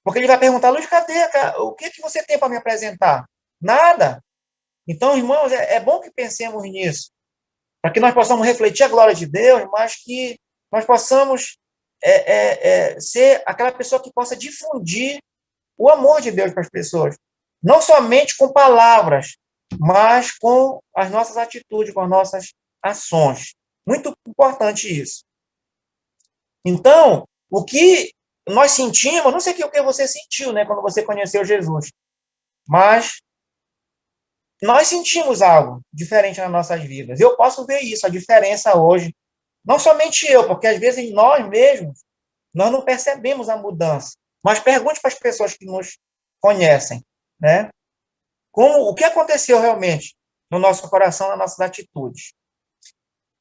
Speaker 2: Porque ele vai perguntar, Luiz, cadê? O que você tem para me apresentar? Nada. Então, irmãos, é bom que pensemos nisso, para que nós possamos refletir a glória de Deus, mas que nós possamos ser aquela pessoa que possa difundir o amor de Deus para as pessoas. não somente com palavras, mas com as nossas atitudes, com as nossas ações. Muito importante isso. Então, o que nós sentimos, não sei o que você sentiu, né, quando você conheceu Jesus, mas nós sentimos algo diferente nas nossas vidas. Eu posso ver isso, a diferença hoje. Não somente eu, porque às vezes nós mesmos, nós não percebemos a mudança. Mas pergunte para as pessoas que nos conhecem, né? O que aconteceu realmente no nosso coração, nas nossas atitudes.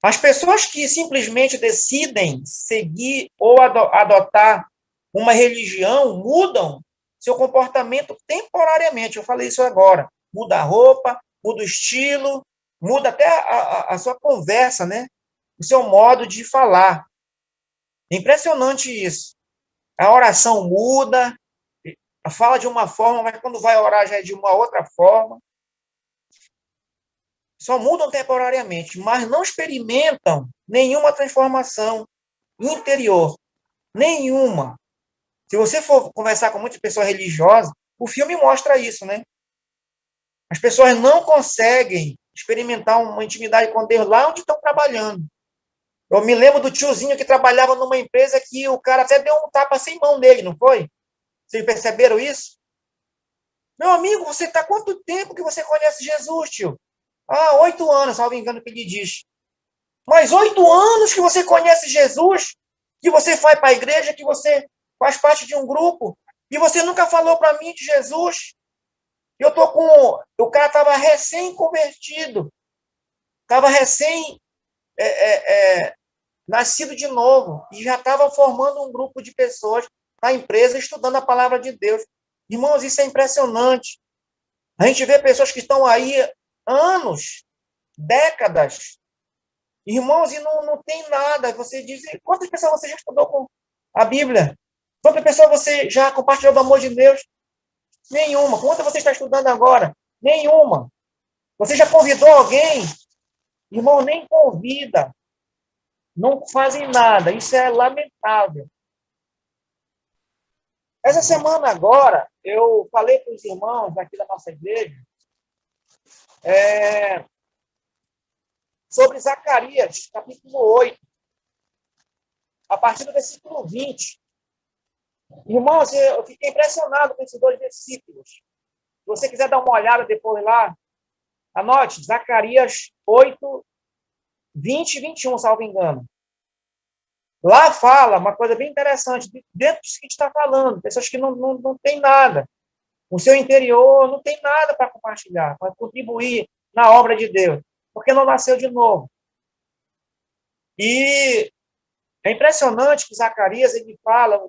Speaker 2: As pessoas que simplesmente decidem seguir ou adotar uma religião mudam seu comportamento temporariamente. Eu falei isso agora. Muda a roupa, muda o estilo, muda até a sua conversa, né? O seu modo de falar. É impressionante isso. A oração muda, fala de uma forma, mas quando vai orar já é de uma outra forma. Só mudam temporariamente, mas não experimentam nenhuma transformação interior. Nenhuma. Se você for conversar com muitas pessoas religiosas, o filme mostra isso, né? As pessoas não conseguem experimentar uma intimidade com Deus lá onde estão trabalhando. Eu me lembro do tiozinho que trabalhava numa empresa que o cara até deu um tapa sem mão nele, não foi? Vocês perceberam isso? Meu amigo, você está há quanto tempo que você conhece Jesus, tio? 8 anos, salvo engano que ele diz. Mas 8 anos que você conhece Jesus, que você vai para a igreja, que você faz parte de um grupo, e você nunca falou para mim de Jesus. Eu tô com... O cara estava recém-convertido, estava nascido de novo, e já estava formando um grupo de pessoas na empresa, estudando a palavra de Deus. Irmãos, isso é impressionante. A gente vê pessoas que estão aí anos, décadas, irmãos, e não tem nada. Você diz, quantas pessoas você já estudou com a Bíblia? Quantas pessoas você já compartilhou do amor de Deus? Nenhuma. Quantas você está estudando agora? Nenhuma. Você já convidou alguém? Irmão, nem convida. Não fazem nada. Isso é lamentável. Essa semana agora, eu falei com os irmãos aqui da nossa igreja sobre Zacarias, capítulo 8, a partir do versículo 20. Irmãos, eu fiquei impressionado com esses 2 versículos. Se você quiser dar uma olhada depois lá, anote, Zacarias 8, 20 e 21, salvo engano. Lá fala uma coisa bem interessante, dentro disso que a gente está falando, pessoas que não têm nada. O seu interior não tem nada para compartilhar, para contribuir na obra de Deus, porque não nasceu de novo. E é impressionante que Zacarias, ele fala,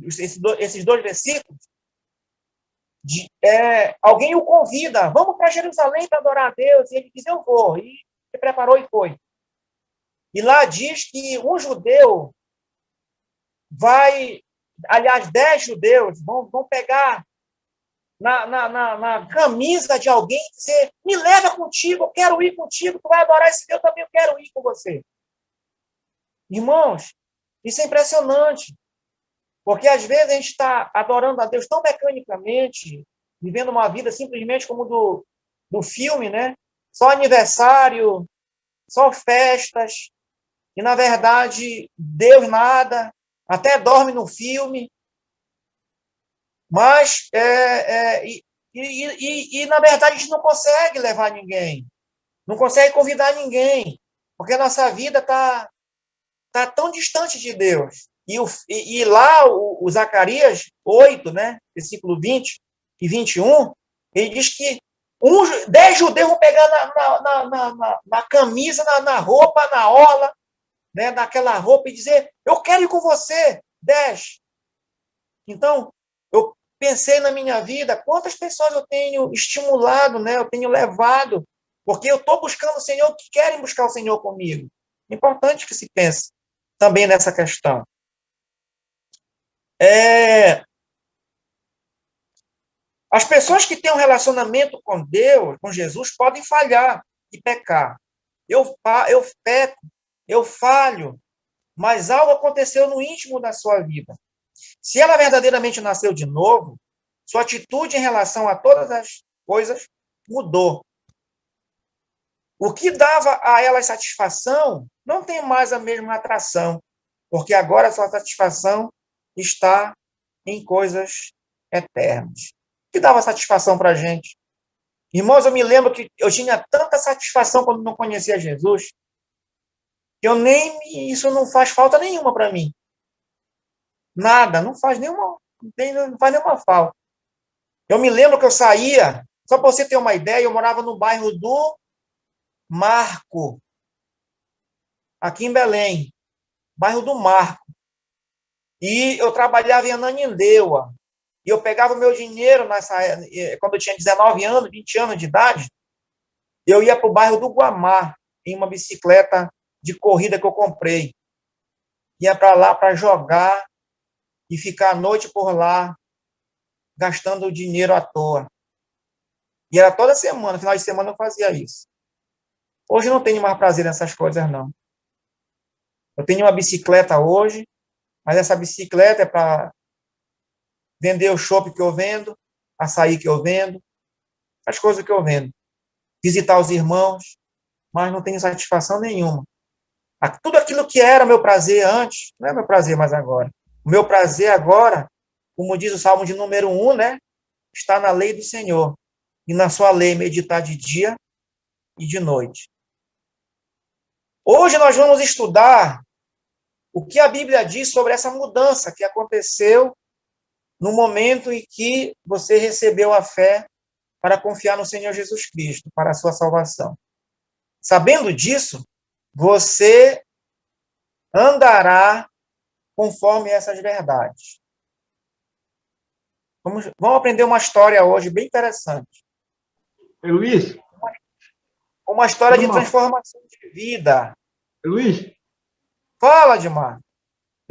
Speaker 2: esses 2 versículos, alguém o convida, vamos para Jerusalém para adorar a Deus, e ele diz, eu vou, e se preparou e foi. E lá diz que um judeu aliás, 10 judeus vão pegar na camisa de alguém e dizer, me leva contigo, eu quero ir contigo, tu vai adorar esse Deus, também eu quero ir com você. Irmãos, isso é impressionante, porque às vezes a gente está adorando a Deus tão mecanicamente, vivendo uma vida simplesmente como do filme, né? Só aniversário, só festas, e na verdade Deus nada, até dorme no filme, mas na verdade a gente não consegue levar ninguém, não consegue convidar ninguém, porque a nossa vida está tão distante de Deus. E lá o Zacarias 8, né, versículo 20 e 21, ele diz que 10 judeus vão pegar na camisa, na roupa, na orla, né, naquela roupa e dizer, eu quero ir com você, 10. Então, eu pensei na minha vida, quantas pessoas eu tenho estimulado, né, eu tenho levado, porque eu estou buscando o Senhor, que querem buscar o Senhor comigo. É importante que se pense também nessa questão. As pessoas que têm um relacionamento com Deus, com Jesus, podem falhar e pecar. Eu peco, eu falho, mas algo aconteceu no íntimo da sua vida. Se ela verdadeiramente nasceu de novo, Sua atitude em relação a todas as coisas mudou. O que dava a ela satisfação não tem mais a mesma atração, porque agora a sua satisfação está em coisas eternas. O que dava satisfação para a gente? Irmãos, eu me lembro que eu tinha tanta satisfação quando não conhecia Jesus, que isso não faz falta nenhuma para mim. Nada, não faz nenhuma falta. Eu me lembro que eu saía, só para você ter uma ideia, eu morava no bairro do Marco, aqui em Belém, bairro do Marco. E eu trabalhava em Ananindeua. E eu pegava o meu dinheiro quando eu tinha 19 anos, 20 anos de idade, eu ia para o bairro do Guamá, em uma bicicleta de corrida que eu comprei. Ia para lá para jogar e ficar a noite por lá, gastando o dinheiro à toa. E era toda semana, final de semana eu fazia isso. Hoje eu não tenho mais prazer nessas coisas, não. Eu tenho uma bicicleta hoje, mas essa bicicleta é para vender o chopp que eu vendo, açaí que eu vendo, as coisas que eu vendo. Visitar os irmãos, mas não tenho satisfação nenhuma. Tudo aquilo que era meu prazer antes, não é meu prazer mais agora. O meu prazer agora, como diz o Salmo de número 1, né, está na lei do Senhor. E na sua lei meditar de dia e de noite. Hoje nós vamos estudar o que a Bíblia diz sobre essa mudança que aconteceu no momento em que você recebeu a fé para confiar no Senhor Jesus Cristo, para a sua salvação. Sabendo disso, você andará conforme essas verdades. Vamos aprender uma história hoje bem interessante.
Speaker 4: Luiz,
Speaker 2: Uma história de transformação de vida.
Speaker 4: Luiz,
Speaker 2: Fala, Dimar.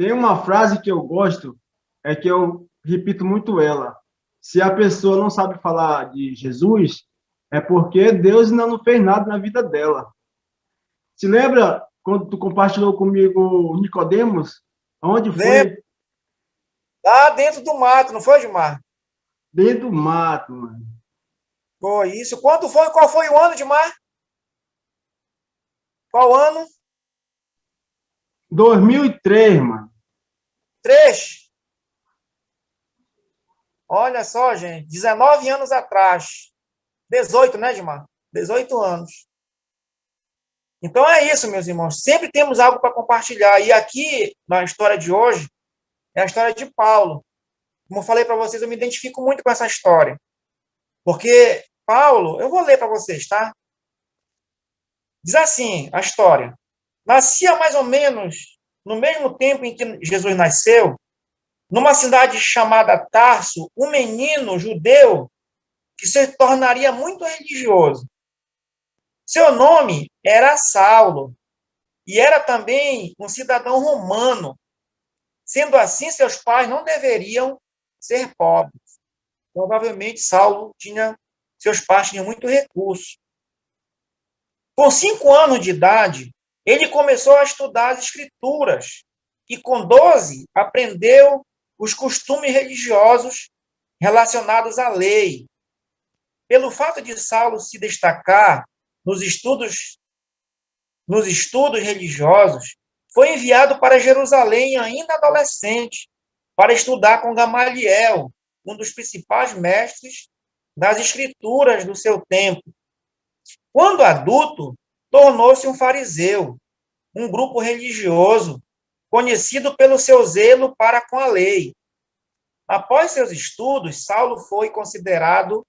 Speaker 4: tem uma frase que eu gosto, é que eu repito muito ela. Se a pessoa não sabe falar de Jesus, é porque Deus ainda não fez nada na vida dela. Se lembra quando tu compartilhou comigo Nicodemos? Onde foi?
Speaker 2: Lembra? Lá dentro do mato, não foi, Dimar?
Speaker 4: Dentro do mato, mano.
Speaker 2: Foi isso. Quando foi? Qual foi o ano, Dimar? Qual ano?
Speaker 4: 2003, mano.
Speaker 2: 3. Olha só, gente. 19 anos atrás. 18, né, Dimar? 18 anos. Então é isso, meus irmãos. Sempre temos algo para compartilhar. E aqui, na história de hoje, é a história de Paulo. Como eu falei para vocês, eu me identifico muito com essa história. Porque Paulo, eu vou ler para vocês, tá? Diz assim, a história. Nascia mais ou menos no mesmo tempo em que Jesus nasceu, numa cidade chamada Tarso, um menino judeu que se tornaria muito religioso. Seu nome era Saulo, e era também um cidadão romano. Sendo assim, seus pais não deveriam ser pobres. Provavelmente, seus pais tinham muito recurso. Com 5 anos de idade, ele começou a estudar as Escrituras e, com 12, aprendeu os costumes religiosos relacionados à lei. Pelo fato de Saulo se destacar nos estudos religiosos, foi enviado para Jerusalém ainda adolescente, para estudar com Gamaliel, um dos principais mestres das Escrituras do seu tempo. Quando adulto, tornou-se um fariseu, um grupo religioso, conhecido pelo seu zelo para com a lei. Após seus estudos, Saulo foi considerado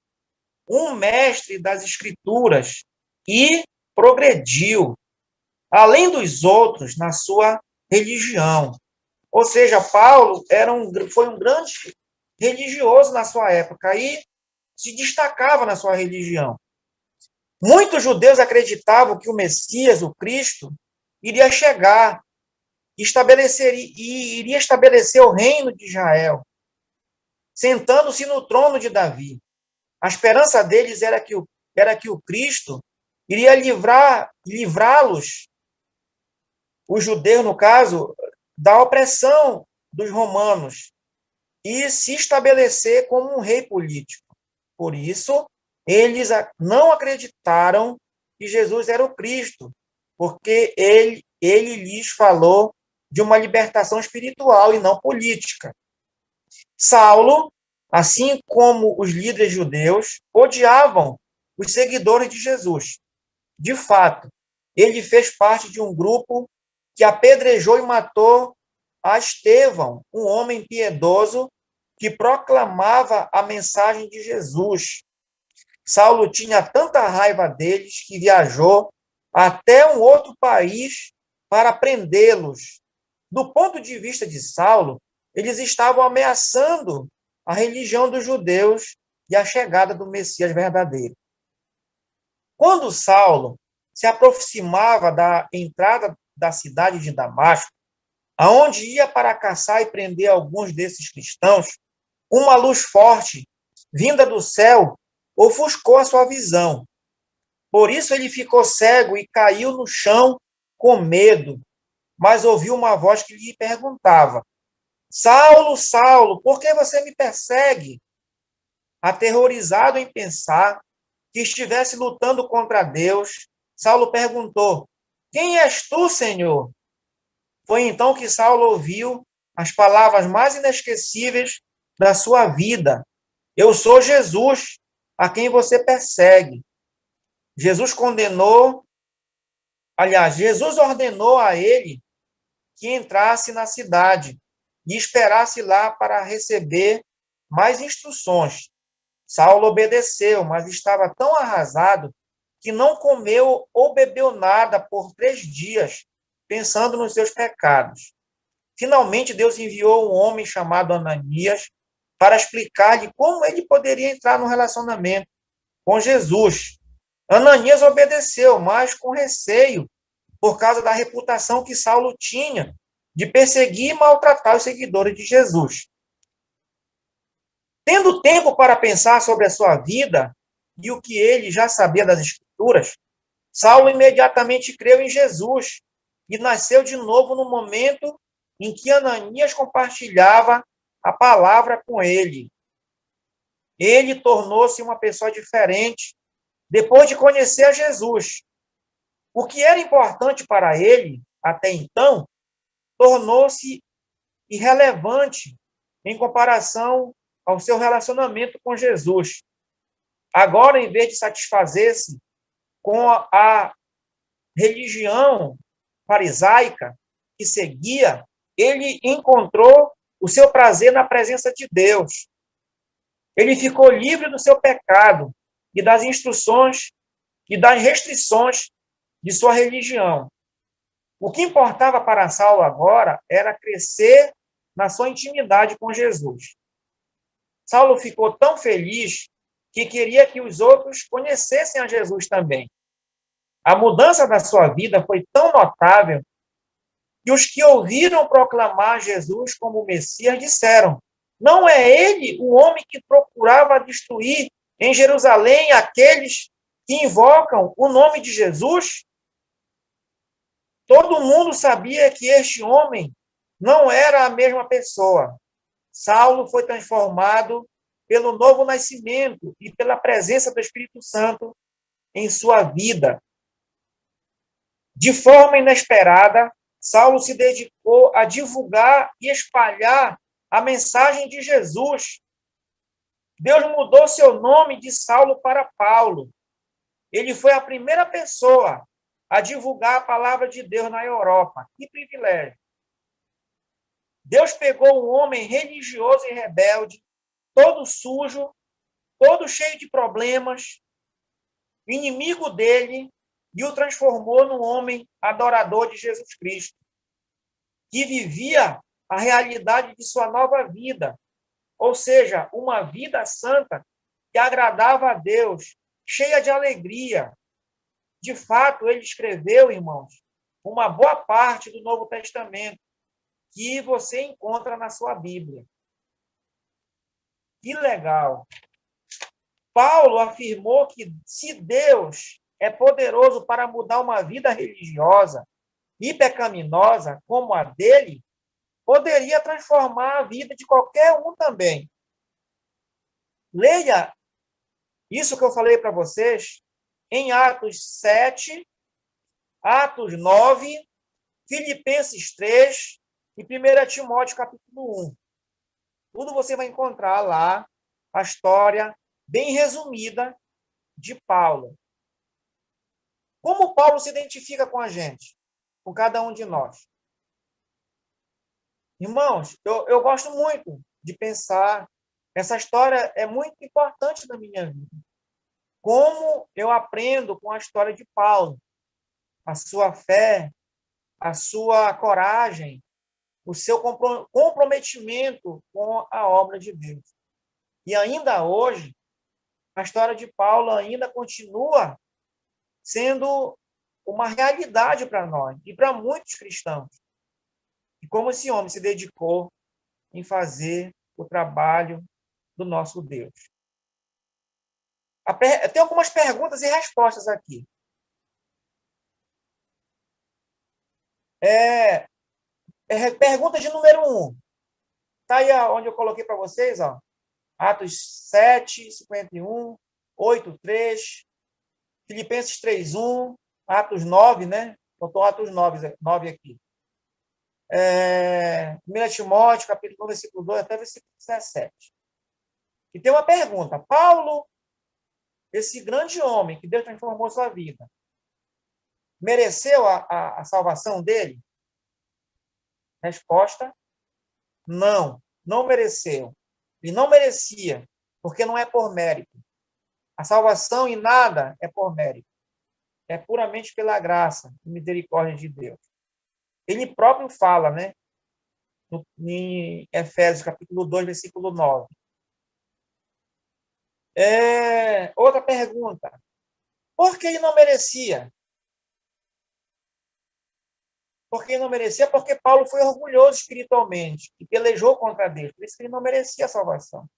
Speaker 2: um mestre das Escrituras e progrediu, além dos outros, na sua religião. Ou seja, Paulo foi um grande religioso na sua época e se destacava na sua religião. Muitos judeus acreditavam que o Messias, o Cristo, iria chegar e iria estabelecer o reino de Israel, sentando-se no trono de Davi. A esperança deles era que o Cristo iria livrá-los, os judeus, no caso, da opressão dos romanos, e se estabelecer como um rei político. Por isso, eles não acreditaram que Jesus era o Cristo, porque ele lhes falou de uma libertação espiritual e não política. Saulo, assim como os líderes judeus, odiavam os seguidores de Jesus. De fato, ele fez parte de um grupo que apedrejou e matou a Estevão, um homem piedoso que proclamava a mensagem de Jesus. Saulo tinha tanta raiva deles que viajou até um outro país para prendê-los. Do ponto de vista de Saulo, eles estavam ameaçando a religião dos judeus e a chegada do Messias verdadeiro. Quando Saulo se aproximava da entrada da cidade de Damasco, aonde ia para caçar e prender alguns desses cristãos, uma luz forte, vinda do céu, ofuscou a sua visão. Por isso ele ficou cego e caiu no chão com medo, mas ouviu uma voz que lhe perguntava: Saulo, Saulo, por que você me persegue? Aterrorizado em pensar que estivesse lutando contra Deus, Saulo perguntou: Quem és tu, Senhor? Foi então que Saulo ouviu as palavras mais inesquecíveis da sua vida: Eu sou Jesus, a quem você persegue. Jesus ordenou a ele que entrasse na cidade e esperasse lá para receber mais instruções. Saulo obedeceu, mas estava tão arrasado que não comeu ou bebeu nada por 3 dias, pensando nos seus pecados. Finalmente, Deus enviou um homem chamado Ananias para explicar-lhe como ele poderia entrar no relacionamento com Jesus. Ananias obedeceu, mas com receio, por causa da reputação que Saulo tinha de perseguir e maltratar os seguidores de Jesus. Tendo tempo para pensar sobre a sua vida e o que ele já sabia das Escrituras, Saulo imediatamente creu em Jesus e nasceu de novo no momento em que Ananias compartilhava a palavra com ele. Ele tornou-se uma pessoa diferente depois de conhecer a Jesus. O que era importante para ele, até então, tornou-se irrelevante em comparação ao seu relacionamento com Jesus. Agora, em vez de satisfazer-se com a religião farisaica que seguia, ele encontrou o seu prazer na presença de Deus. Ele ficou livre do seu pecado e das instruções e das restrições de sua religião. O que importava para Saulo agora era crescer na sua intimidade com Jesus. Saulo ficou tão feliz que queria que os outros conhecessem a Jesus também. A mudança da sua vida foi tão notável que os que ouviram proclamar Jesus como Messias disseram: não é ele o homem que procurava destruir em Jerusalém aqueles que invocam o nome de Jesus? Todo mundo sabia que este homem não era a mesma pessoa. Saulo foi transformado pelo novo nascimento e pela presença do Espírito Santo em sua vida. De forma inesperada, Saulo se dedicou a divulgar e espalhar a mensagem de Jesus. Deus mudou seu nome de Saulo para Paulo. Ele foi a primeira pessoa a divulgar a palavra de Deus na Europa. Que privilégio! Deus pegou um homem religioso e rebelde, todo sujo, todo cheio de problemas, inimigo dele, e o transformou num homem adorador de Jesus Cristo, que vivia a realidade de sua nova vida, ou seja, uma vida santa que agradava a Deus, cheia de alegria. De fato, ele escreveu, irmãos, uma boa parte do Novo Testamento que você encontra na sua Bíblia. Que legal! Paulo afirmou que se Deus é poderoso para mudar uma vida religiosa e pecaminosa como a dele, poderia transformar a vida de qualquer um também. Leia isso que eu falei para vocês em Atos 7, Atos 9, Filipenses 3 e 1 Timóteo capítulo 1. Tudo você vai encontrar lá a história bem resumida de Paulo. Como Paulo se identifica com a gente? Com cada um de nós? Irmãos, eu gosto muito de pensar, essa história é muito importante na minha vida. Como eu aprendo com a história de Paulo, a sua fé, a sua coragem, o seu comprometimento com a obra de Deus. E ainda hoje, a história de Paulo ainda continua sendo uma realidade para nós e para muitos cristãos. E como esse homem se dedicou em fazer o trabalho do nosso Deus. Tem algumas perguntas e respostas aqui. Pergunta de número 1. Está aí onde eu coloquei para vocês, ó. Atos 7, 51, 8, 3, Filipenses 3, 1, Atos 9, né? Botou Atos 9 aqui. 1 Timóteo, capítulo 1, versículo 2, até versículo 17. E tem uma pergunta. Paulo, esse grande homem que Deus transformou sua vida, mereceu a salvação dele? Resposta: não, não mereceu. E não merecia, porque não é por mérito. A salvação em nada é por mérito. É puramente pela graça e misericórdia de Deus. Ele próprio fala, né? Em Efésios, capítulo 2, versículo 9. Outra pergunta. Por que ele não merecia? Porque ele não merecia, porque Paulo foi orgulhoso espiritualmente e pelejou contra Deus. Por isso que ele não merecia a salvação.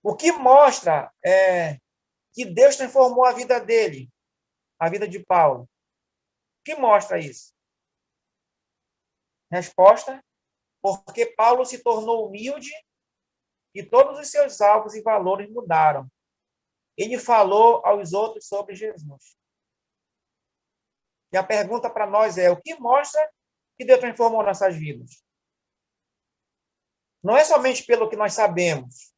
Speaker 2: O que mostra que Deus transformou a vida dele, a vida de Paulo. O que mostra isso? Resposta: porque Paulo se tornou humilde e todos os seus alvos e valores mudaram. Ele falou aos outros sobre Jesus. E a pergunta para nós é: o que mostra que Deus transformou nossas vidas? Não é somente pelo que nós sabemos.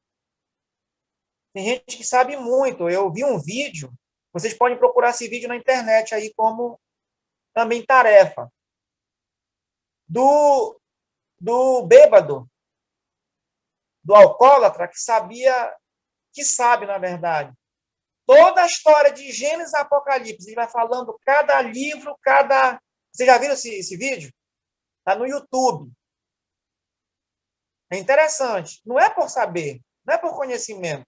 Speaker 2: Tem gente que sabe muito. Eu vi um vídeo, vocês podem procurar esse vídeo na internet aí como também tarefa. Do bêbado, do alcoólatra, que sabe, na verdade, toda a história de Gênesis e Apocalipse. Ele vai falando cada livro, Vocês já viram esse vídeo? Está no YouTube. É interessante. Não é por saber, não é por conhecimento.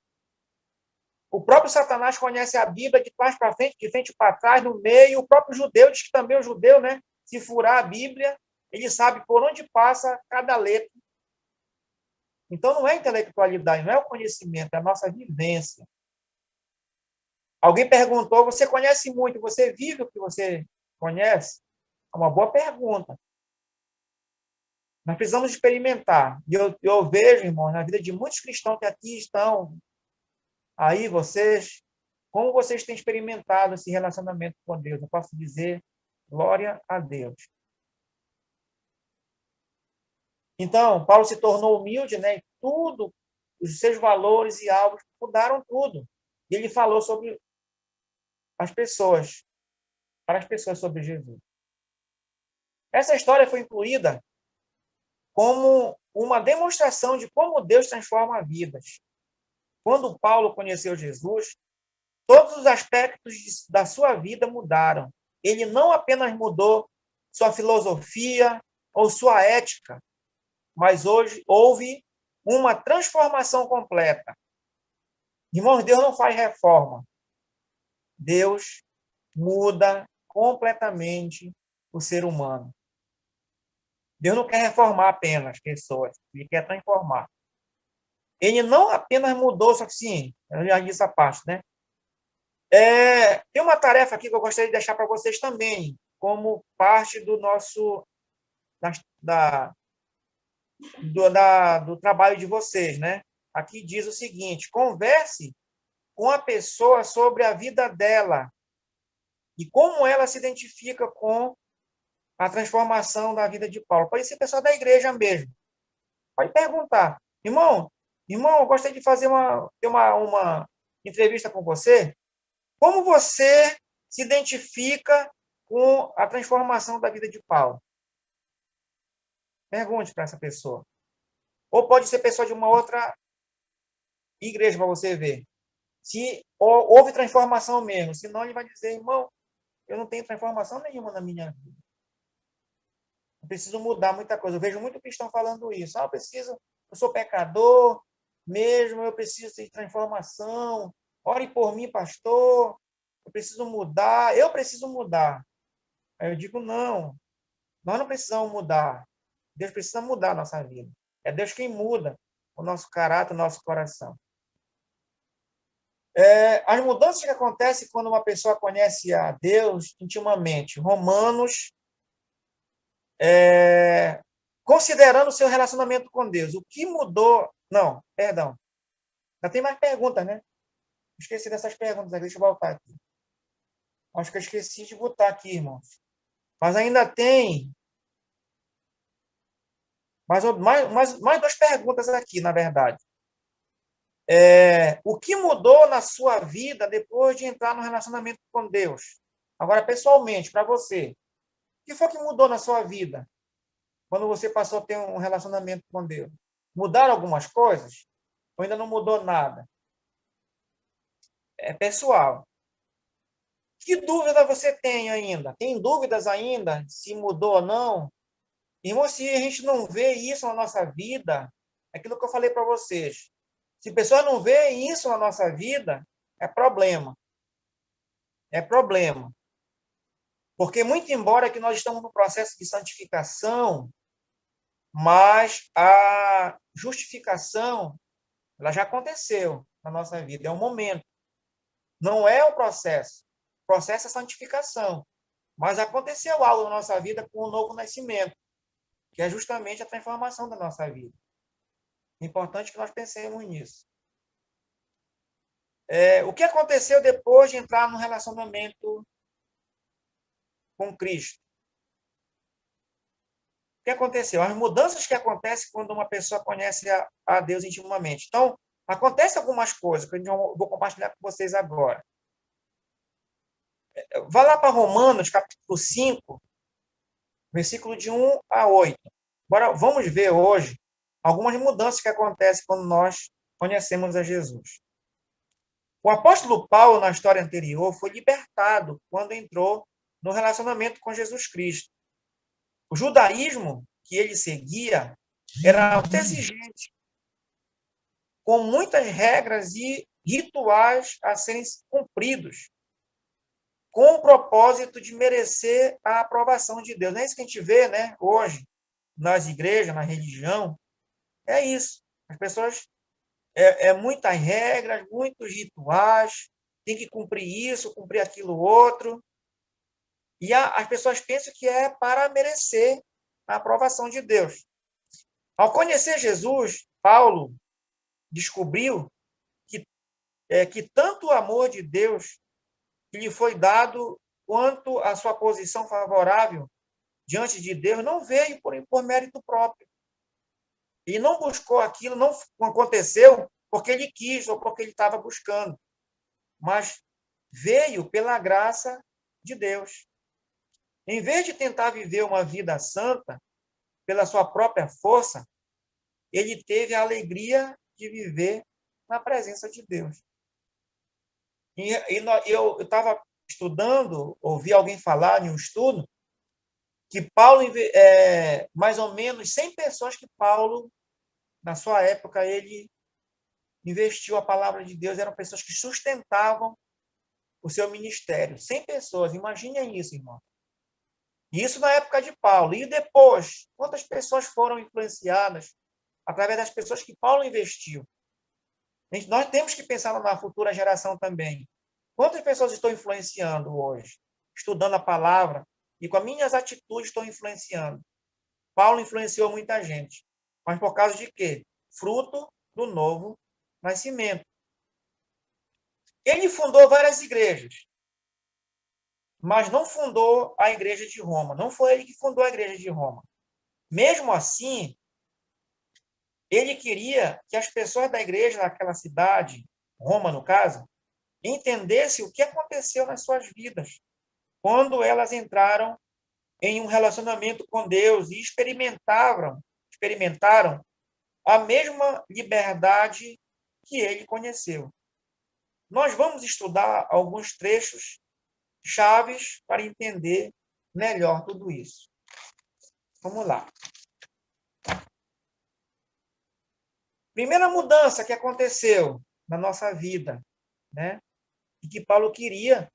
Speaker 2: O próprio Satanás conhece a Bíblia de trás para frente, de frente para trás, no meio. O próprio judeu diz que também o judeu, né? Se furar a Bíblia, ele sabe por onde passa cada letra. Então, não é intelectualidade, não é o conhecimento, é a nossa vivência. Alguém perguntou: você conhece muito, você vive o que você conhece? É uma boa pergunta. Nós precisamos experimentar. E eu vejo, irmão, na vida de muitos cristãos que aqui estão, aí vocês, como vocês têm experimentado esse relacionamento com Deus. Eu posso dizer, glória a Deus. Então, Paulo se tornou humilde, né? E tudo, os seus valores e alvos mudaram tudo. E ele falou sobre as pessoas, para as pessoas sobre Jesus. Essa história foi incluída como uma demonstração de como Deus transforma vidas. Quando Paulo conheceu Jesus, todos os aspectos da sua vida mudaram. Ele não apenas mudou sua filosofia ou sua ética, mas hoje houve uma transformação completa. Irmãos, Deus não faz reforma. Deus muda completamente o ser humano. Deus não quer reformar apenas pessoas, ele quer transformar. Ele não apenas mudou, só que sim, eu já disse a parte, né? Tem uma tarefa aqui que eu gostaria de deixar para vocês também, como parte do nosso do trabalho de vocês, né? Aqui diz o seguinte: converse com a pessoa sobre a vida dela e como ela se identifica com a transformação da vida de Paulo. Pode ser pessoa da igreja mesmo. Pode perguntar: irmão, eu gostaria de fazer uma entrevista com você. Como você se identifica com a transformação da vida de Paulo? Pergunte para essa pessoa. Ou pode ser pessoa de uma outra igreja para você ver. Se houve transformação mesmo. Senão ele vai dizer: irmão, eu não tenho transformação nenhuma na minha vida. Eu preciso mudar muita coisa. Eu vejo muito cristão falando isso. Eu sou pecador mesmo, eu preciso de transformação. Ore por mim, pastor. Eu preciso mudar. Aí eu digo: não, nós não precisamos mudar. Deus precisa mudar a nossa vida. É Deus quem muda o nosso caráter, o nosso coração. As mudanças que acontecem quando uma pessoa conhece a Deus intimamente. Romanos, considerando o seu relacionamento com Deus. O que mudou? Não, perdão. Já tem mais perguntas, né? Esqueci dessas perguntas, deixa eu voltar aqui. Acho que eu esqueci de botar aqui, irmãos. Mas ainda tem mais 2 perguntas aqui, na verdade. O que mudou na sua vida depois de entrar no relacionamento com Deus? Agora, pessoalmente, para você, o que foi que mudou na sua vida quando você passou a ter um relacionamento com Deus? Mudaram algumas coisas? Ou ainda não mudou nada? É pessoal. Que dúvida você tem ainda? Tem dúvidas ainda se mudou ou não? Irmão, se a gente não vê isso na nossa vida, é aquilo que eu falei para vocês. Se a pessoa não vê isso na nossa vida, é problema. É problema. Porque, muito embora que nós estamos no processo de santificação, mas a justificação, ela já aconteceu na nossa vida. É um momento. Não é o processo. O processo é a santificação. Mas aconteceu algo na nossa vida com o novo nascimento, que é justamente a transformação da nossa vida. É importante que nós pensemos nisso. O que aconteceu depois de entrar no relacionamento com Cristo? O que aconteceu? As mudanças que acontecem quando uma pessoa conhece a Deus intimamente. Então, acontecem algumas coisas que eu vou compartilhar com vocês agora. Vá lá para Romanos, capítulo 5, versículo de 1 a 8. Agora, vamos ver hoje algumas mudanças que acontecem quando nós conhecemos a Jesus. O apóstolo Paulo, na história anterior, foi libertado quando entrou no relacionamento com Jesus Cristo. O judaísmo que ele seguia era muito exigente, com muitas regras e rituais a serem cumpridos, com o propósito de merecer a aprovação de Deus. Não é isso que a gente vê, né, hoje, nas igrejas, na religião. É isso. As pessoas muitas regras, muitos rituais, tem que cumprir isso, cumprir aquilo outro. E as pessoas pensam que é para merecer a aprovação de Deus. Ao conhecer Jesus, Paulo descobriu que tanto o amor de Deus que lhe foi dado, quanto a sua posição favorável diante de Deus, não veio por mérito próprio. Ele não buscou aquilo, não aconteceu porque ele quis ou porque ele estava buscando, mas veio pela graça de Deus. Em vez de tentar viver uma vida santa pela sua própria força, ele teve a alegria de viver na presença de Deus. Eu estava estudando, ouvi alguém falar em um estudo, que Paulo, mais ou menos 100 pessoas que Paulo, na sua época, ele investiu a palavra de Deus, eram pessoas que sustentavam o seu ministério. 100 pessoas, imaginem isso, irmão. Isso na época de Paulo. E depois, quantas pessoas foram influenciadas através das pessoas que Paulo investiu? Nós temos que pensar na futura geração também. Quantas pessoas estou influenciando hoje? Estudando a palavra e com as minhas atitudes estou influenciando. Paulo influenciou muita gente. Mas por causa de quê? Fruto do novo nascimento. Ele fundou várias igrejas, mas não fundou a igreja de Roma. Não foi ele que fundou a igreja de Roma. Mesmo assim, ele queria que as pessoas da igreja daquela cidade, Roma no caso, entendessem o que aconteceu nas suas vidas quando elas entraram em um relacionamento com Deus e experimentaram a mesma liberdade que ele conheceu. Nós vamos estudar alguns trechos chaves para entender melhor tudo isso. Vamos lá. Primeira mudança que aconteceu na nossa vida, né? E que Paulo queria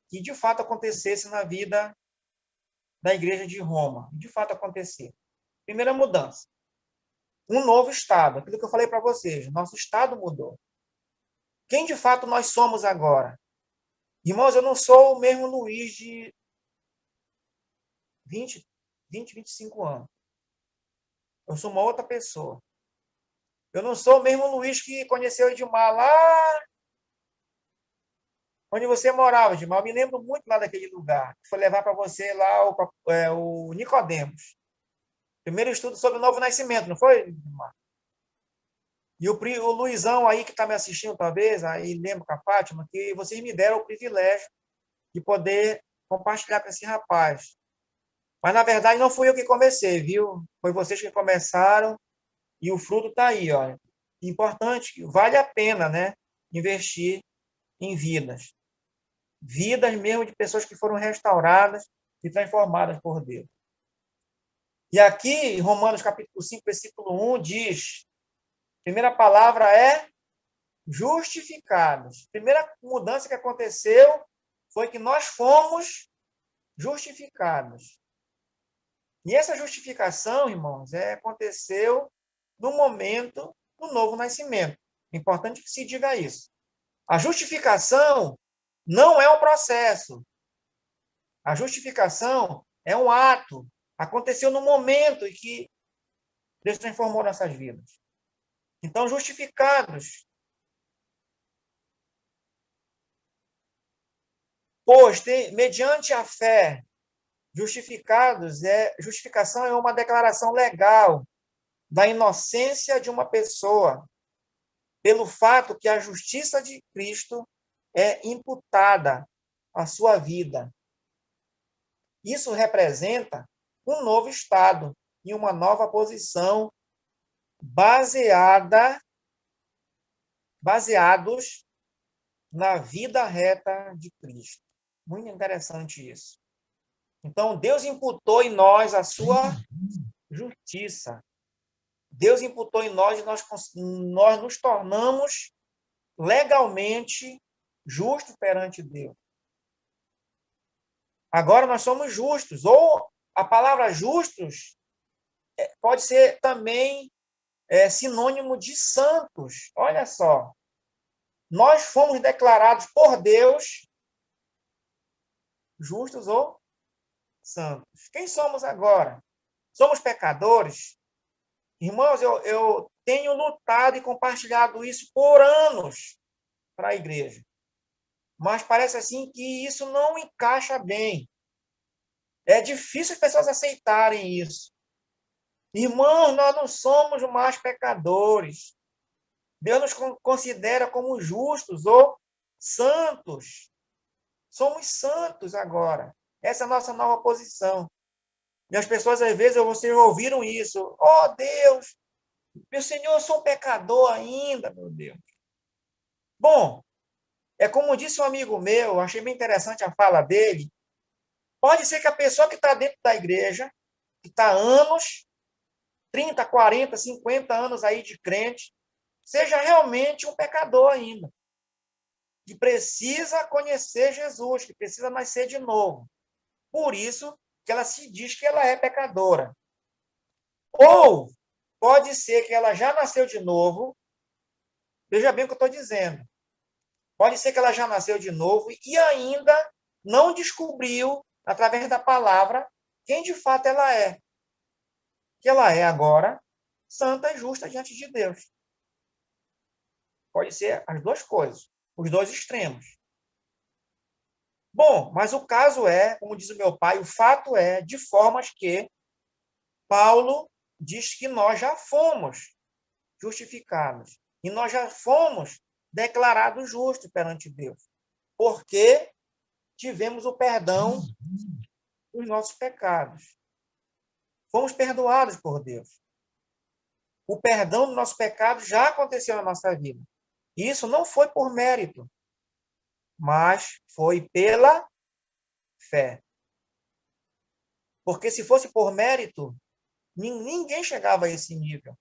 Speaker 2: que de fato acontecesse na vida da igreja de Roma. De fato aconteceu. Primeira mudança. Um novo estado. Aquilo que eu falei para vocês. Nosso estado mudou. Quem de fato nós somos agora? Irmãos, eu não sou o mesmo Luiz de 20, 25 anos. Eu sou uma outra pessoa. Eu não sou o mesmo Luiz que conheceu Edmar lá onde você morava, Edmar. Eu me lembro muito lá daquele lugar. Foi levar para você lá o Nicodemos. Primeiro estudo sobre o novo nascimento, não foi, Edmar? E o Luizão aí que está me assistindo, talvez, aí lembro com a Fátima, que vocês me deram o privilégio de poder compartilhar com esse rapaz. Mas, na verdade, não fui eu que comecei, viu? Foi vocês que começaram e o fruto está aí, olha. Importante, vale a pena, né? Investir em vidas. Vidas mesmo de pessoas que foram restauradas e transformadas por Deus. E aqui, Romanos capítulo 5, versículo 1, diz, a primeira palavra é justificados. A primeira mudança que aconteceu foi que nós fomos justificados. E essa justificação, irmãos, aconteceu no momento do novo nascimento. É importante que se diga isso. A justificação não é um processo. A justificação é um ato. Aconteceu no momento em que Deus transformou nossas vidas. Então, justificados. Pois, mediante a fé, justificação é uma declaração legal da inocência de uma pessoa, pelo fato que a justiça de Cristo é imputada à sua vida. Isso representa um novo estado e uma nova posição baseados na vida reta de Cristo. Muito interessante isso. Então, Deus imputou em nós a sua justiça. Deus imputou em nós e nós nos tornamos legalmente justos perante Deus. Agora nós somos justos. Ou a palavra justos pode ser também sinônimo de santos. Olha só. Nós fomos declarados por Deus justos ou santos. Quem somos agora? Somos pecadores? Irmãos, eu tenho lutado e compartilhado isso por anos para a igreja. Mas parece assim que isso não encaixa bem. É difícil as pessoas aceitarem isso. Irmãos, nós não somos mais pecadores. Deus nos considera como justos ou santos. Somos santos agora. Essa é a nossa nova posição. E as pessoas, às vezes, vocês ouviram isso. Oh, Deus, meu Senhor, eu sou um pecador ainda, meu Deus. Bom, é como disse um amigo meu, achei bem interessante a fala dele. Pode ser que a pessoa que está dentro da igreja, que está há anos, 30, 40, 50 anos aí de crente, seja realmente um pecador ainda. Que precisa conhecer Jesus, que precisa nascer de novo. Por isso que ela se diz que ela é pecadora. Ou pode ser que ela já nasceu de novo. Veja bem o que eu estou dizendo. Pode ser que ela já nasceu de novo e ainda não descobriu, através da palavra, quem de fato ela é. Que ela é agora santa e justa diante de Deus. Pode ser as duas coisas, os dois extremos. Bom, mas o caso é, como diz o meu pai, o fato é, de formas que Paulo diz que nós já fomos justificados. E nós já fomos declarados justos perante Deus. Porque tivemos o perdão dos nossos pecados. Fomos perdoados por Deus. O perdão dos nossos pecados já aconteceu na nossa vida. E isso não foi por mérito, mas foi pela fé. Porque se fosse por mérito, ninguém chegava a esse nível.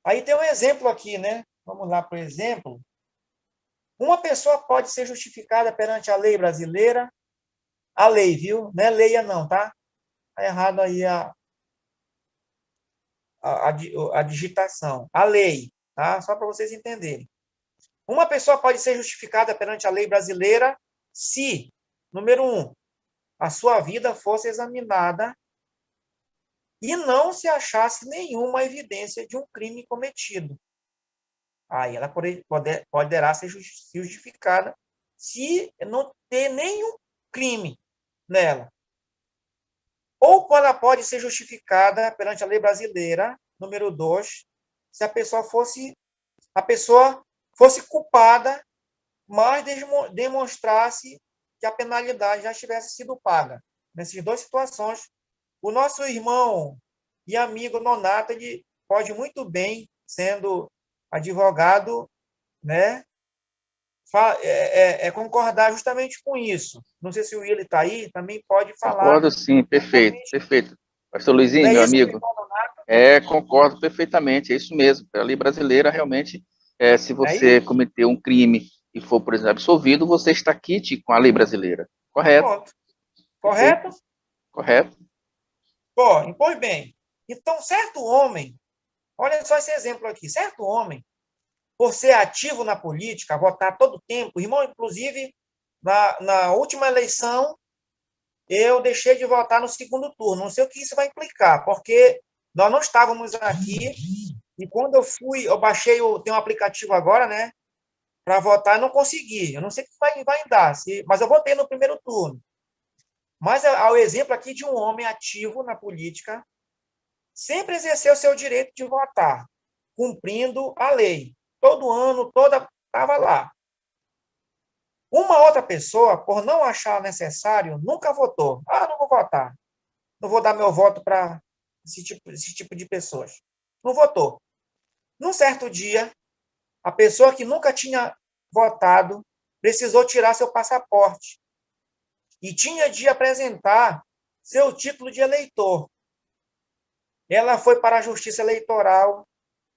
Speaker 2: Aí tem um exemplo aqui, né? Vamos lá para o exemplo. Uma pessoa pode ser justificada perante a lei brasileira. A lei, viu? Não é leia não, tá? Está errado aí a digitação. A lei, tá? Só para vocês entenderem. Uma pessoa pode ser justificada perante a lei brasileira se, número 1, a sua vida fosse examinada e não se achasse nenhuma evidência de um crime cometido. Aí ela poderá ser justificada se não ter nenhum crime nela. Ou ela pode ser justificada perante a lei brasileira, número 2, se a pessoa fosse culpada, mas demonstrasse que a penalidade já tivesse sido paga. Nessas duas situações, o nosso irmão e amigo Nonato, ele pode muito bem, sendo advogado, né, concordar justamente com isso. Não sei se o Willi está aí, também pode falar.
Speaker 5: Concordo, sim, perfeito, perfeito. Pastor Luizinho,
Speaker 2: Não é
Speaker 5: meu
Speaker 2: isso,
Speaker 5: amigo, concordo perfeitamente, é isso mesmo. A lei brasileira, realmente, se você cometer um crime e for, por exemplo, absolvido, você está quite com a lei brasileira. Correto?
Speaker 2: Pronto. Correto?
Speaker 5: Correto.
Speaker 2: Bom, pois bem. Então, certo homem, olha só esse exemplo aqui, certo homem, por ser ativo na política, votar todo tempo, irmão, inclusive, na última eleição, eu deixei de votar no segundo turno. Não sei o que isso vai implicar, porque nós não estávamos aqui, e quando eu baixei, tem um aplicativo agora, né, para votar, eu não consegui. Eu não sei o que vai dar, mas eu votei no primeiro turno. Mas há o exemplo aqui de um homem ativo na política, sempre exerceu seu direito de votar, cumprindo a lei. Todo ano, estava lá. Uma outra pessoa, por não achar necessário, nunca votou. Não vou votar. Não vou dar meu voto para esse tipo de pessoas. Não votou. Num certo dia, a pessoa que nunca tinha votado precisou tirar seu passaporte e tinha de apresentar seu título de eleitor. Ela foi para a Justiça Eleitoral,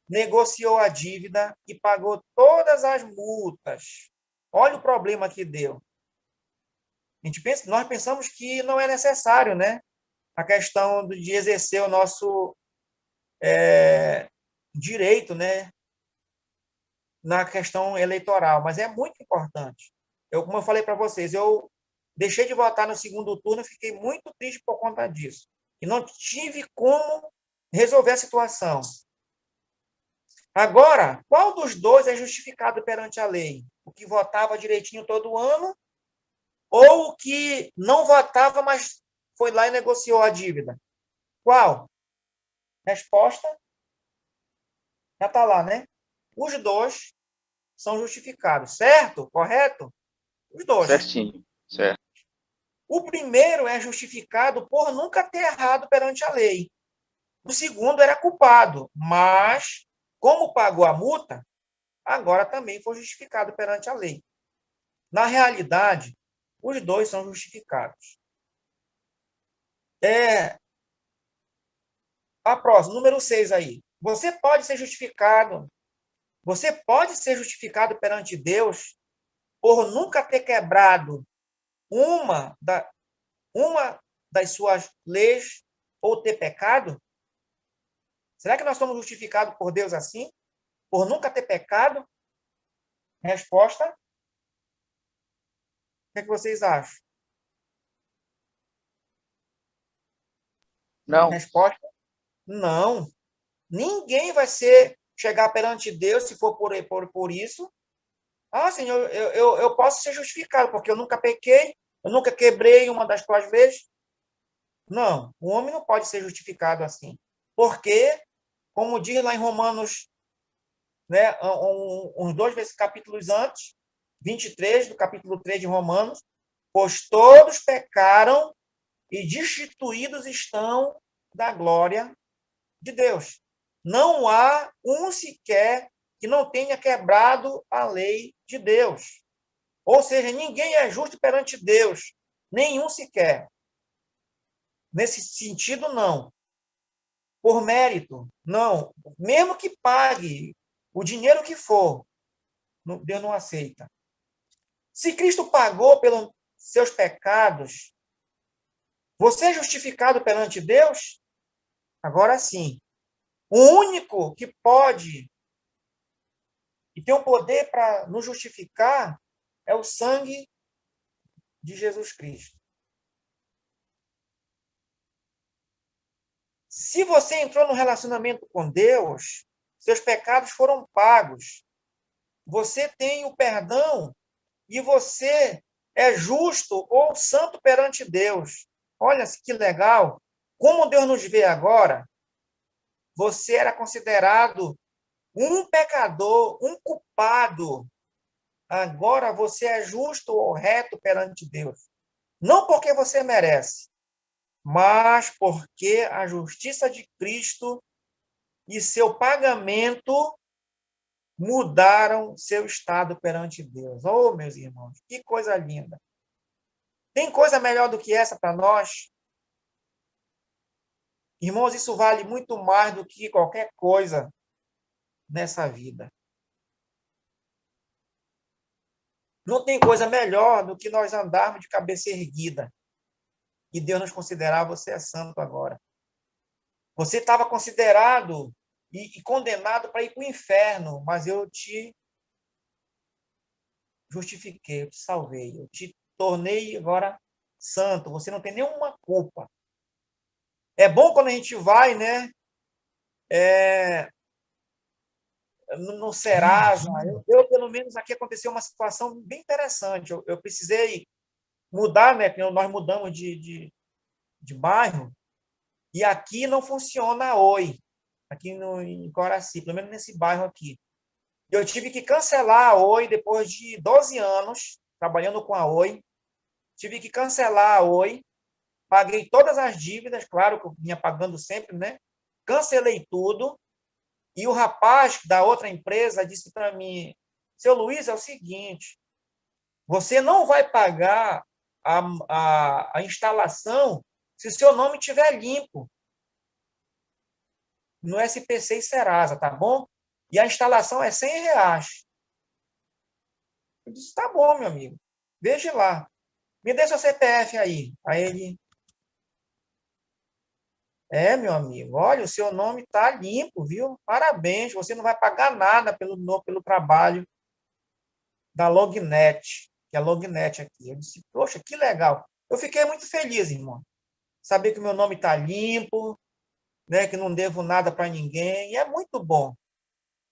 Speaker 2: negociou a dívida e pagou todas as multas. Olha o problema que deu. Nós pensamos que não é necessário, né? A questão de exercer o nosso direito, né? Na questão eleitoral, mas é muito importante. Como eu falei para vocês, eu deixei de votar no segundo turno e fiquei muito triste por conta disso. E não tive como resolver a situação. Agora, qual dos dois é justificado perante a lei? O que votava direitinho todo ano ou o que não votava, mas foi lá e negociou a dívida? Qual? Resposta? Já está lá, né? Os dois são justificados, certo? Correto? Os dois.
Speaker 5: Certinho, certo.
Speaker 2: O primeiro é justificado por nunca ter errado perante a lei. O segundo era culpado, mas, como pagou a multa, agora também foi justificado perante a lei. Na realidade, os dois são justificados. A próxima, número 6 aí. Você pode ser justificado perante Deus por nunca ter quebrado uma das suas leis ou ter pecado? Será que nós somos justificados por Deus assim? Por nunca ter pecado? Resposta? O que é que vocês acham?
Speaker 5: Não.
Speaker 2: Resposta? Não. Ninguém vai chegar perante Deus se for por isso. Ah, Senhor, eu posso ser justificado, porque eu nunca pequei, eu nunca quebrei uma das tuas vezes. Não, o homem não pode ser justificado assim. Porque, como diz lá em Romanos, né, uns dois capítulos antes, 23, do capítulo 3 de Romanos, pois todos pecaram e destituídos estão da glória de Deus. Não há um sequer que não tenha quebrado a lei de Deus. Ou seja, ninguém é justo perante Deus. Nenhum sequer. Nesse sentido, não. Por mérito, não. Mesmo que pague o dinheiro que for, Deus não aceita. Se Cristo pagou pelos seus pecados, você é justificado perante Deus? Agora sim. O único que pode e tem o poder para nos justificar é o sangue de Jesus Cristo. Se você entrou no relacionamento com Deus, seus pecados foram pagos. Você tem o perdão e você é justo ou santo perante Deus. Olha que legal. Como Deus nos vê agora, você era considerado um pecador, um culpado. Agora você é justo ou reto perante Deus. Não porque você merece, mas porque a justiça de Cristo e seu pagamento mudaram seu estado perante Deus. Oh, meus irmãos, que coisa linda. Tem coisa melhor do que essa para nós? Irmãos, isso vale muito mais do que qualquer coisa nessa vida. Não tem coisa melhor do que nós andarmos de cabeça erguida e Deus nos considerar, você é santo agora. Você estava considerado e condenado para ir para o inferno, mas eu te justifiquei, eu te salvei, eu te tornei agora santo, você não tem nenhuma culpa. É bom quando a gente vai, né, no Serasa. Eu, pelo menos, aqui aconteceu uma situação bem interessante. Eu precisei mudar, né, nós mudamos de bairro, e aqui não funciona a Oi, aqui em Coraci, pelo menos nesse bairro aqui. Eu tive que cancelar a Oi depois de 12 anos trabalhando com a Oi. Tive que cancelar a Oi. Paguei todas as dívidas, claro que eu vinha pagando sempre, né? Cancelei tudo. E o rapaz da outra empresa disse para mim: seu Luiz, é o seguinte, você não vai pagar a instalação se seu nome estiver limpo no SPC e Serasa, tá bom? E a instalação é R$100. Eu disse, tá bom, meu amigo. Veja lá. Me dê seu CPF aí. Aí ele... meu amigo, olha, o seu nome está limpo, viu? Parabéns, você não vai pagar nada pelo trabalho da Lognet, que é a Lognet aqui. Eu disse, poxa, que legal. Eu fiquei muito feliz, irmão. Saber que o meu nome está limpo, né, que não devo nada para ninguém, e é muito bom.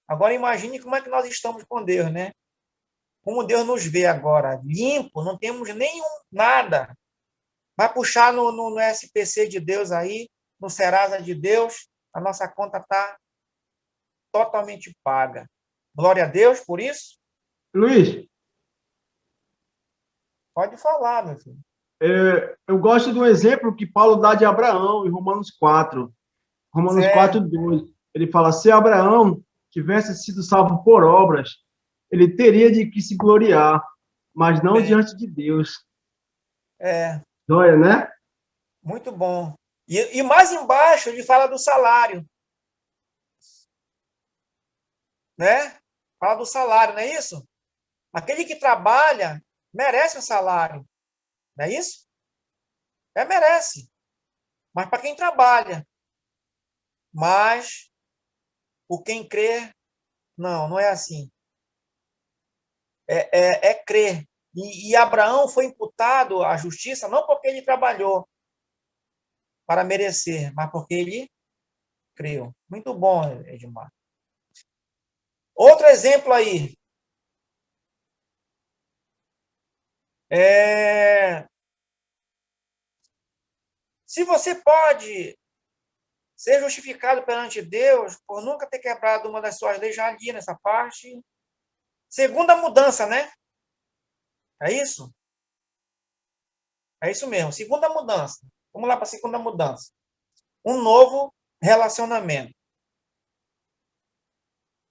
Speaker 2: Agora imagine como é que nós estamos com Deus, né? Como Deus nos vê agora, limpo, não temos nenhum, nada. Vai puxar no SPC de Deus aí, no Serasa de Deus, a nossa conta está totalmente paga. Glória a Deus por isso.
Speaker 4: Luiz,
Speaker 2: Pode falar, meu filho.
Speaker 4: eu gosto do exemplo que Paulo dá de Abraão em Romanos 4. Romanos 4:2. Ele fala, se Abraão tivesse sido salvo por obras, ele teria de que se gloriar, mas não diante de Deus. Olha, né?
Speaker 2: Muito bom. E mais embaixo ele fala do salário. Né? Fala do salário, não é isso? Aquele que trabalha merece o salário. Não é isso? Merece. Mas para quem trabalha. Mas por quem crê, não é assim. É crer. E Abraão foi imputado à justiça não porque ele trabalhou para merecer, mas porque ele creu. Muito bom, Edmar. Outro exemplo aí. Se você pode ser justificado perante Deus por nunca ter quebrado uma das suas leis, já ali nessa parte. Segunda mudança, né? É isso? É isso mesmo. Segunda mudança. Vamos lá para a segunda mudança. Um novo relacionamento.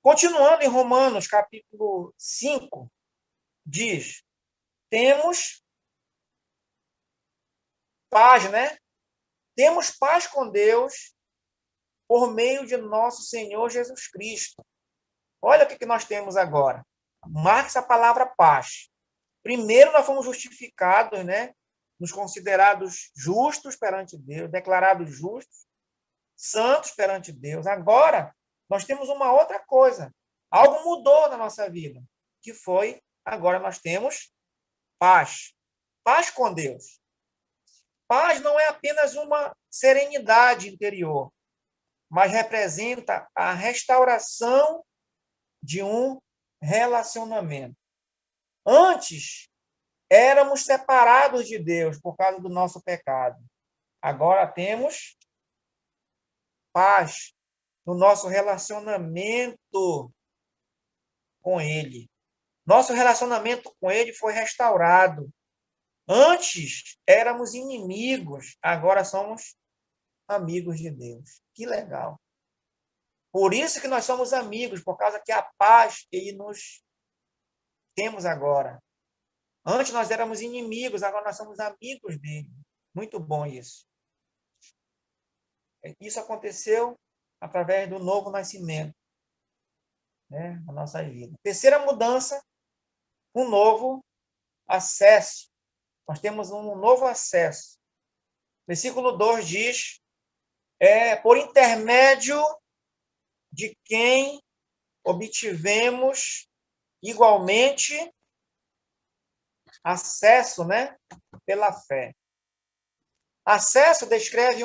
Speaker 2: Continuando em Romanos, capítulo 5, diz: temos paz, né? Temos paz com Deus por meio de nosso Senhor Jesus Cristo. Olha o que nós temos agora. Marque essa palavra paz. Primeiro, nós fomos justificados, né? Nos considerados justos perante Deus, declarados justos, santos perante Deus. Agora, nós temos uma outra coisa. Algo mudou na nossa vida, que foi, agora nós temos paz. Paz com Deus. Paz não é apenas uma serenidade interior, mas representa a restauração de um relacionamento. Antes, éramos separados de Deus por causa do nosso pecado. Agora temos paz no nosso relacionamento com Ele. Nosso relacionamento com Ele foi restaurado. Antes, éramos inimigos, agora somos amigos de Deus. Que legal. Por isso que nós somos amigos, por causa que a paz Ele nos temos agora. Antes nós éramos inimigos, agora nós somos amigos dele. Muito bom isso. Isso aconteceu através do novo nascimento, né, na nossa vida. Terceira mudança, um novo acesso. Nós temos um novo acesso. Versículo 2 diz, por intermédio de quem obtivemos igualmente acesso, né, pela fé. Acesso descreve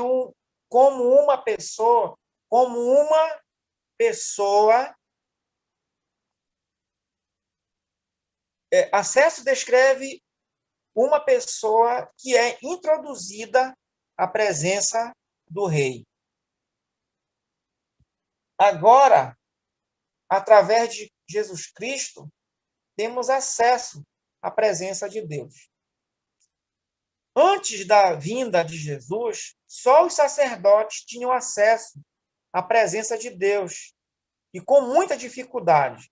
Speaker 2: como uma pessoa, acesso descreve uma pessoa que é introduzida à presença do rei. Agora, através de Jesus Cristo, temos acesso à presença de Deus. Antes da vinda de Jesus, só os sacerdotes tinham acesso à presença de Deus, e com muita dificuldade.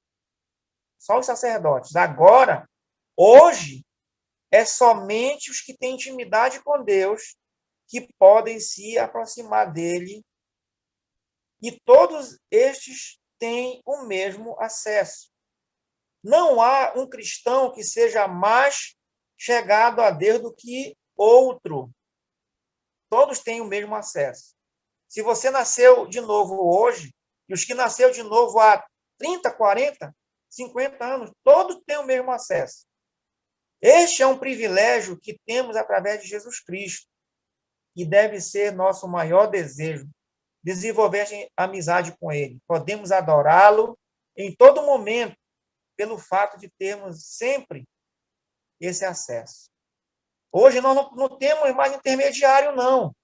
Speaker 2: Só os sacerdotes. Agora, hoje, é somente os que têm intimidade com Deus que podem se aproximar dele, e todos estes têm o mesmo acesso. Não há um cristão que seja mais chegado a Deus do que outro. Todos têm o mesmo acesso. Se você nasceu de novo hoje, e os que nasceu de novo há 30, 40, 50 anos, todos têm o mesmo acesso. Este é um privilégio que temos através de Jesus Cristo, e deve ser nosso maior desejo, desenvolver amizade com Ele. Podemos adorá-lo em todo momento, pelo fato de termos sempre esse acesso. Hoje nós não temos mais intermediário, não.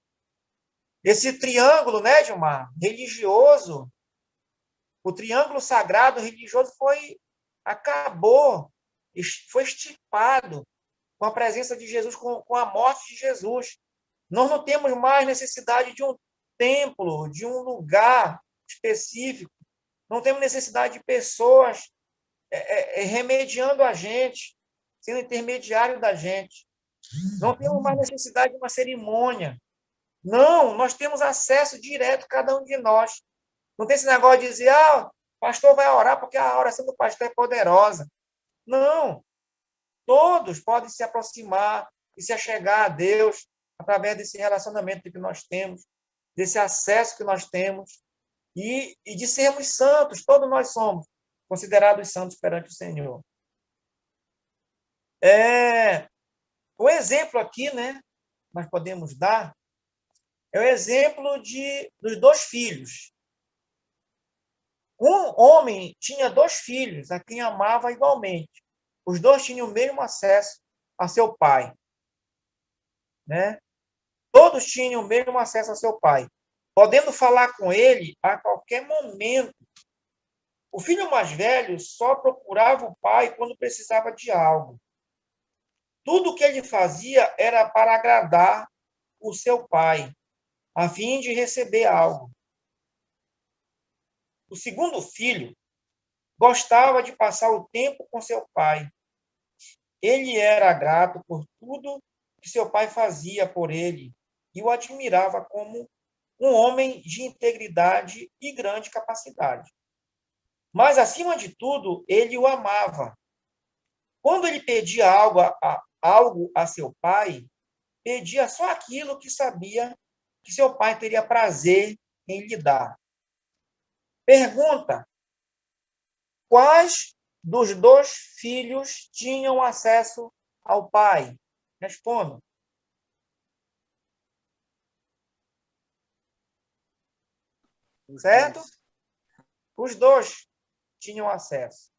Speaker 2: Esse triângulo, né, Gilmar, religioso, o triângulo sagrado religioso acabou, foi extirpado com a presença de Jesus, com a morte de Jesus. Nós não temos mais necessidade de um templo, de um lugar específico. Não temos necessidade de pessoas remediando a gente, sendo intermediário da gente. Não temos mais necessidade de uma cerimônia. Não, nós temos acesso direto, cada um de nós. Não tem esse negócio de dizer, o pastor vai orar porque a oração do pastor é poderosa. Não. Todos podem se aproximar e se achegar a Deus através desse relacionamento que nós temos, desse acesso que nós temos, e de sermos santos. Todos nós somos considerados santos perante o Senhor. O exemplo aqui, né, nós podemos dar, é o exemplo dos dois filhos, Um homem tinha 2 filhos, a quem amava igualmente. Os 2 tinham o mesmo acesso a seu pai, né? Todos tinham o mesmo acesso a seu pai, podendo falar com ele a qualquer momento. O filho mais velho só procurava o pai quando precisava de algo. Tudo o que ele fazia era para agradar o seu pai, a fim de receber algo. O segundo filho gostava de passar o tempo com seu pai. Ele era grato por tudo que seu pai fazia por ele e o admirava como um homem de integridade e grande capacidade. Mas, acima de tudo, ele o amava. Quando ele pedia algo a seu pai, pedia só aquilo que sabia que seu pai teria prazer em lhe dar. Pergunta: quais dos 2 filhos tinham acesso ao pai? Responda. Certo? Os 2 tinham acesso.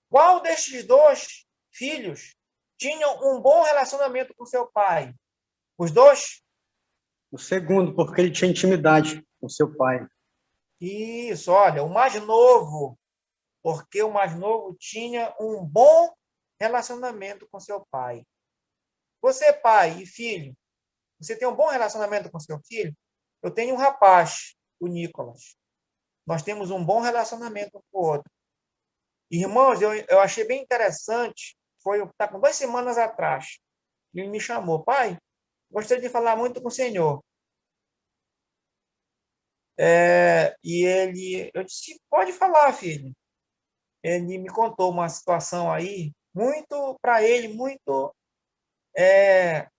Speaker 2: Qual destes 2 filhos tinham um bom relacionamento com seu pai? Os 2?
Speaker 6: O segundo, porque ele tinha intimidade com seu pai.
Speaker 2: Isso, olha, o mais novo, porque o mais novo tinha um bom relacionamento com seu pai. Você, pai e filho, você tem um bom relacionamento com seu filho? Eu tenho um rapaz, o Nicolas. Nós temos um bom relacionamento um com o outro. Irmãos, eu achei bem interessante, tá com 2 semanas atrás, ele me chamou: pai, gostaria de falar muito com o senhor. Eu disse: pode falar, filho. Ele me contou uma situação aí, muito, para ele, muito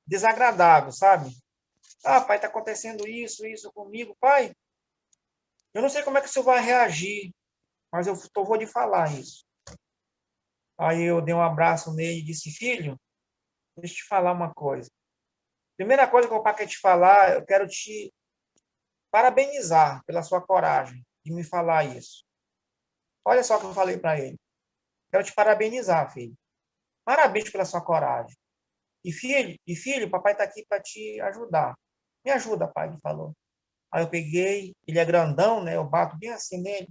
Speaker 2: desagradável, sabe? Ah, pai, está acontecendo isso comigo. Pai, eu não sei como é que o senhor vai reagir, mas eu vou lhe falar isso. Aí eu dei um abraço nele e disse: filho, deixa eu te falar uma coisa. Primeira coisa que o pai quer te falar, eu quero te parabenizar pela sua coragem de me falar isso. Olha só o que eu falei para ele. Quero te parabenizar, filho. Parabéns pela sua coragem. E filho, papai está aqui para te ajudar. Me ajuda, pai, ele falou. Aí eu peguei, ele é grandão, né? Eu bato bem assim nele,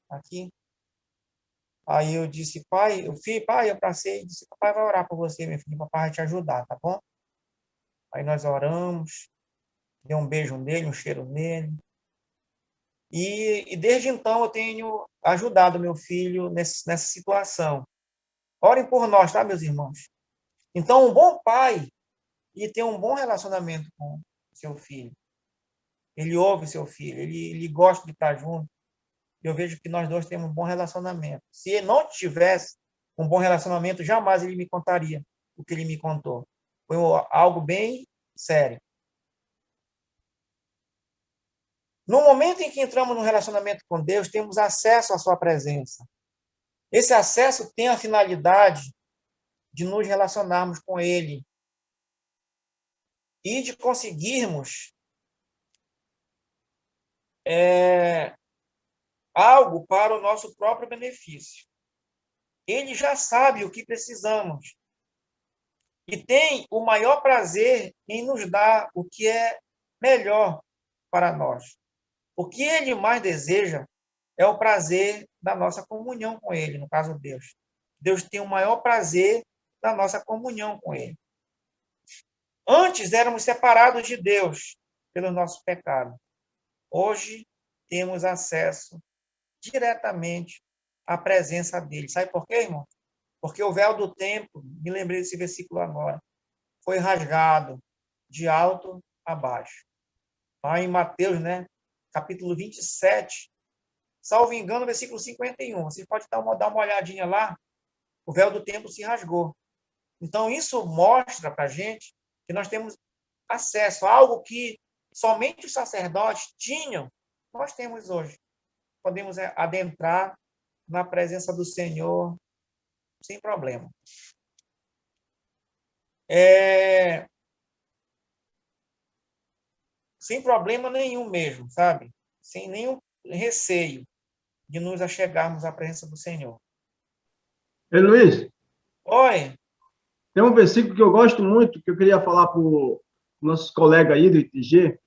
Speaker 2: aqui. Aí eu disse: pai, pai, eu passei, disse: papai vai orar por você, meu filho, papai vai te ajudar, tá bom? Aí nós oramos, dei um beijo nele, um cheiro nele. E desde então eu tenho ajudado meu filho nessa situação. Orem por nós, tá, meus irmãos? Então, um bom pai, ele tem um bom relacionamento com seu filho. Ele ouve seu filho, ele gosta de estar junto. Eu vejo que nós 2 temos um bom relacionamento. Se ele não tivesse um bom relacionamento, jamais ele me contaria o que ele me contou. Foi algo bem sério. No momento em que entramos no relacionamento com Deus, temos acesso à sua presença. Esse acesso tem a finalidade de nos relacionarmos com Ele e de conseguirmos algo para o nosso próprio benefício. Ele já sabe o que precisamos e tem o maior prazer em nos dar o que é melhor para nós. O que ele mais deseja é o prazer da nossa comunhão com ele, no caso Deus. Deus tem o maior prazer da nossa comunhão com ele. Antes éramos separados de Deus pelo nosso pecado. Hoje temos acesso diretamente à presença dele. Sabe por quê, irmão? Porque o véu do templo, me lembrei desse versículo agora, foi rasgado de alto a baixo. Lá em Mateus, né, capítulo 27, salvo engano, versículo 51. Você pode dar uma olhadinha lá, o véu do templo se rasgou. Então, isso mostra para a gente que nós temos acesso a algo que somente os sacerdotes tinham, nós temos hoje. Podemos adentrar na presença do Senhor sem problema. Sem problema nenhum mesmo, sabe? Sem nenhum receio de nos achegarmos à presença do Senhor.
Speaker 4: Ei, Luiz,
Speaker 2: Oi,
Speaker 4: tem um versículo que eu gosto muito, que eu queria falar para os nossos colegas aí do ITG,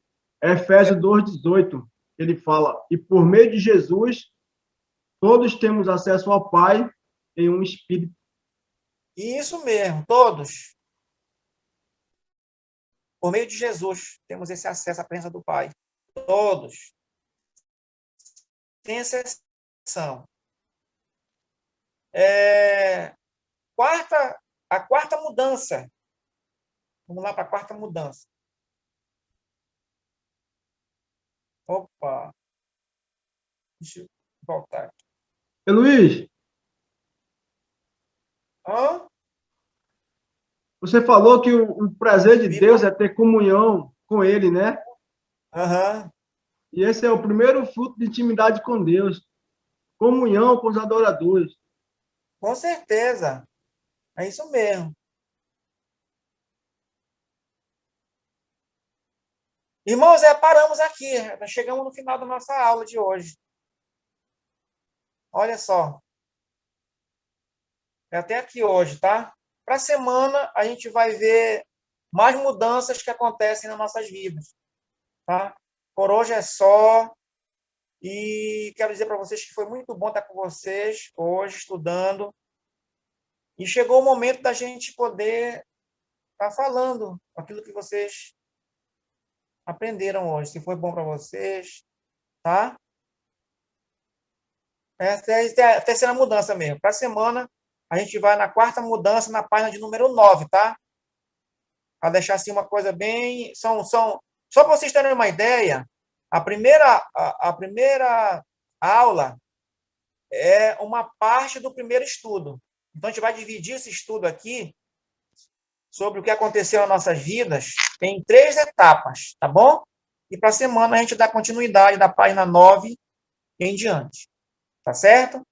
Speaker 4: é Efésios 2,18. Ele fala, e por meio de Jesus, todos temos acesso ao Pai em um Espírito.
Speaker 2: isso mesmo, todos. Por meio de Jesus, temos esse acesso à presença do Pai. Todos. Sem exceção. A quarta mudança. Vamos lá para a quarta mudança. Opa. Deixa eu voltar aqui.
Speaker 4: Ei, Luiz,
Speaker 2: Hã?
Speaker 4: você falou que o prazer de Deus é ter comunhão com Ele, né?
Speaker 2: Aham.
Speaker 4: E esse é o primeiro fruto de intimidade com Deus. Comunhão com os adoradores.
Speaker 2: Com certeza. É isso mesmo. Irmãos, paramos aqui. Nós chegamos no final da nossa aula de hoje. Olha só. É até aqui hoje, tá? Para a semana, a gente vai ver mais mudanças que acontecem nas nossas vidas. Tá? Por hoje é só. E quero dizer para vocês que foi muito bom estar com vocês hoje, estudando. E chegou o momento da gente poder estar falando aquilo que vocês aprenderam hoje, se foi bom para vocês, tá? Essa é a terceira mudança mesmo. Para a semana, a gente vai na quarta mudança, na página de número 9, tá? Para deixar assim uma coisa bem... Só para vocês terem uma ideia, a primeira aula é uma parte do primeiro estudo. Então, a gente vai dividir esse estudo aqui sobre o que aconteceu nas nossas vidas em 3 etapas, tá bom? E para a semana a gente dá continuidade da página 9 em diante. Tá certo?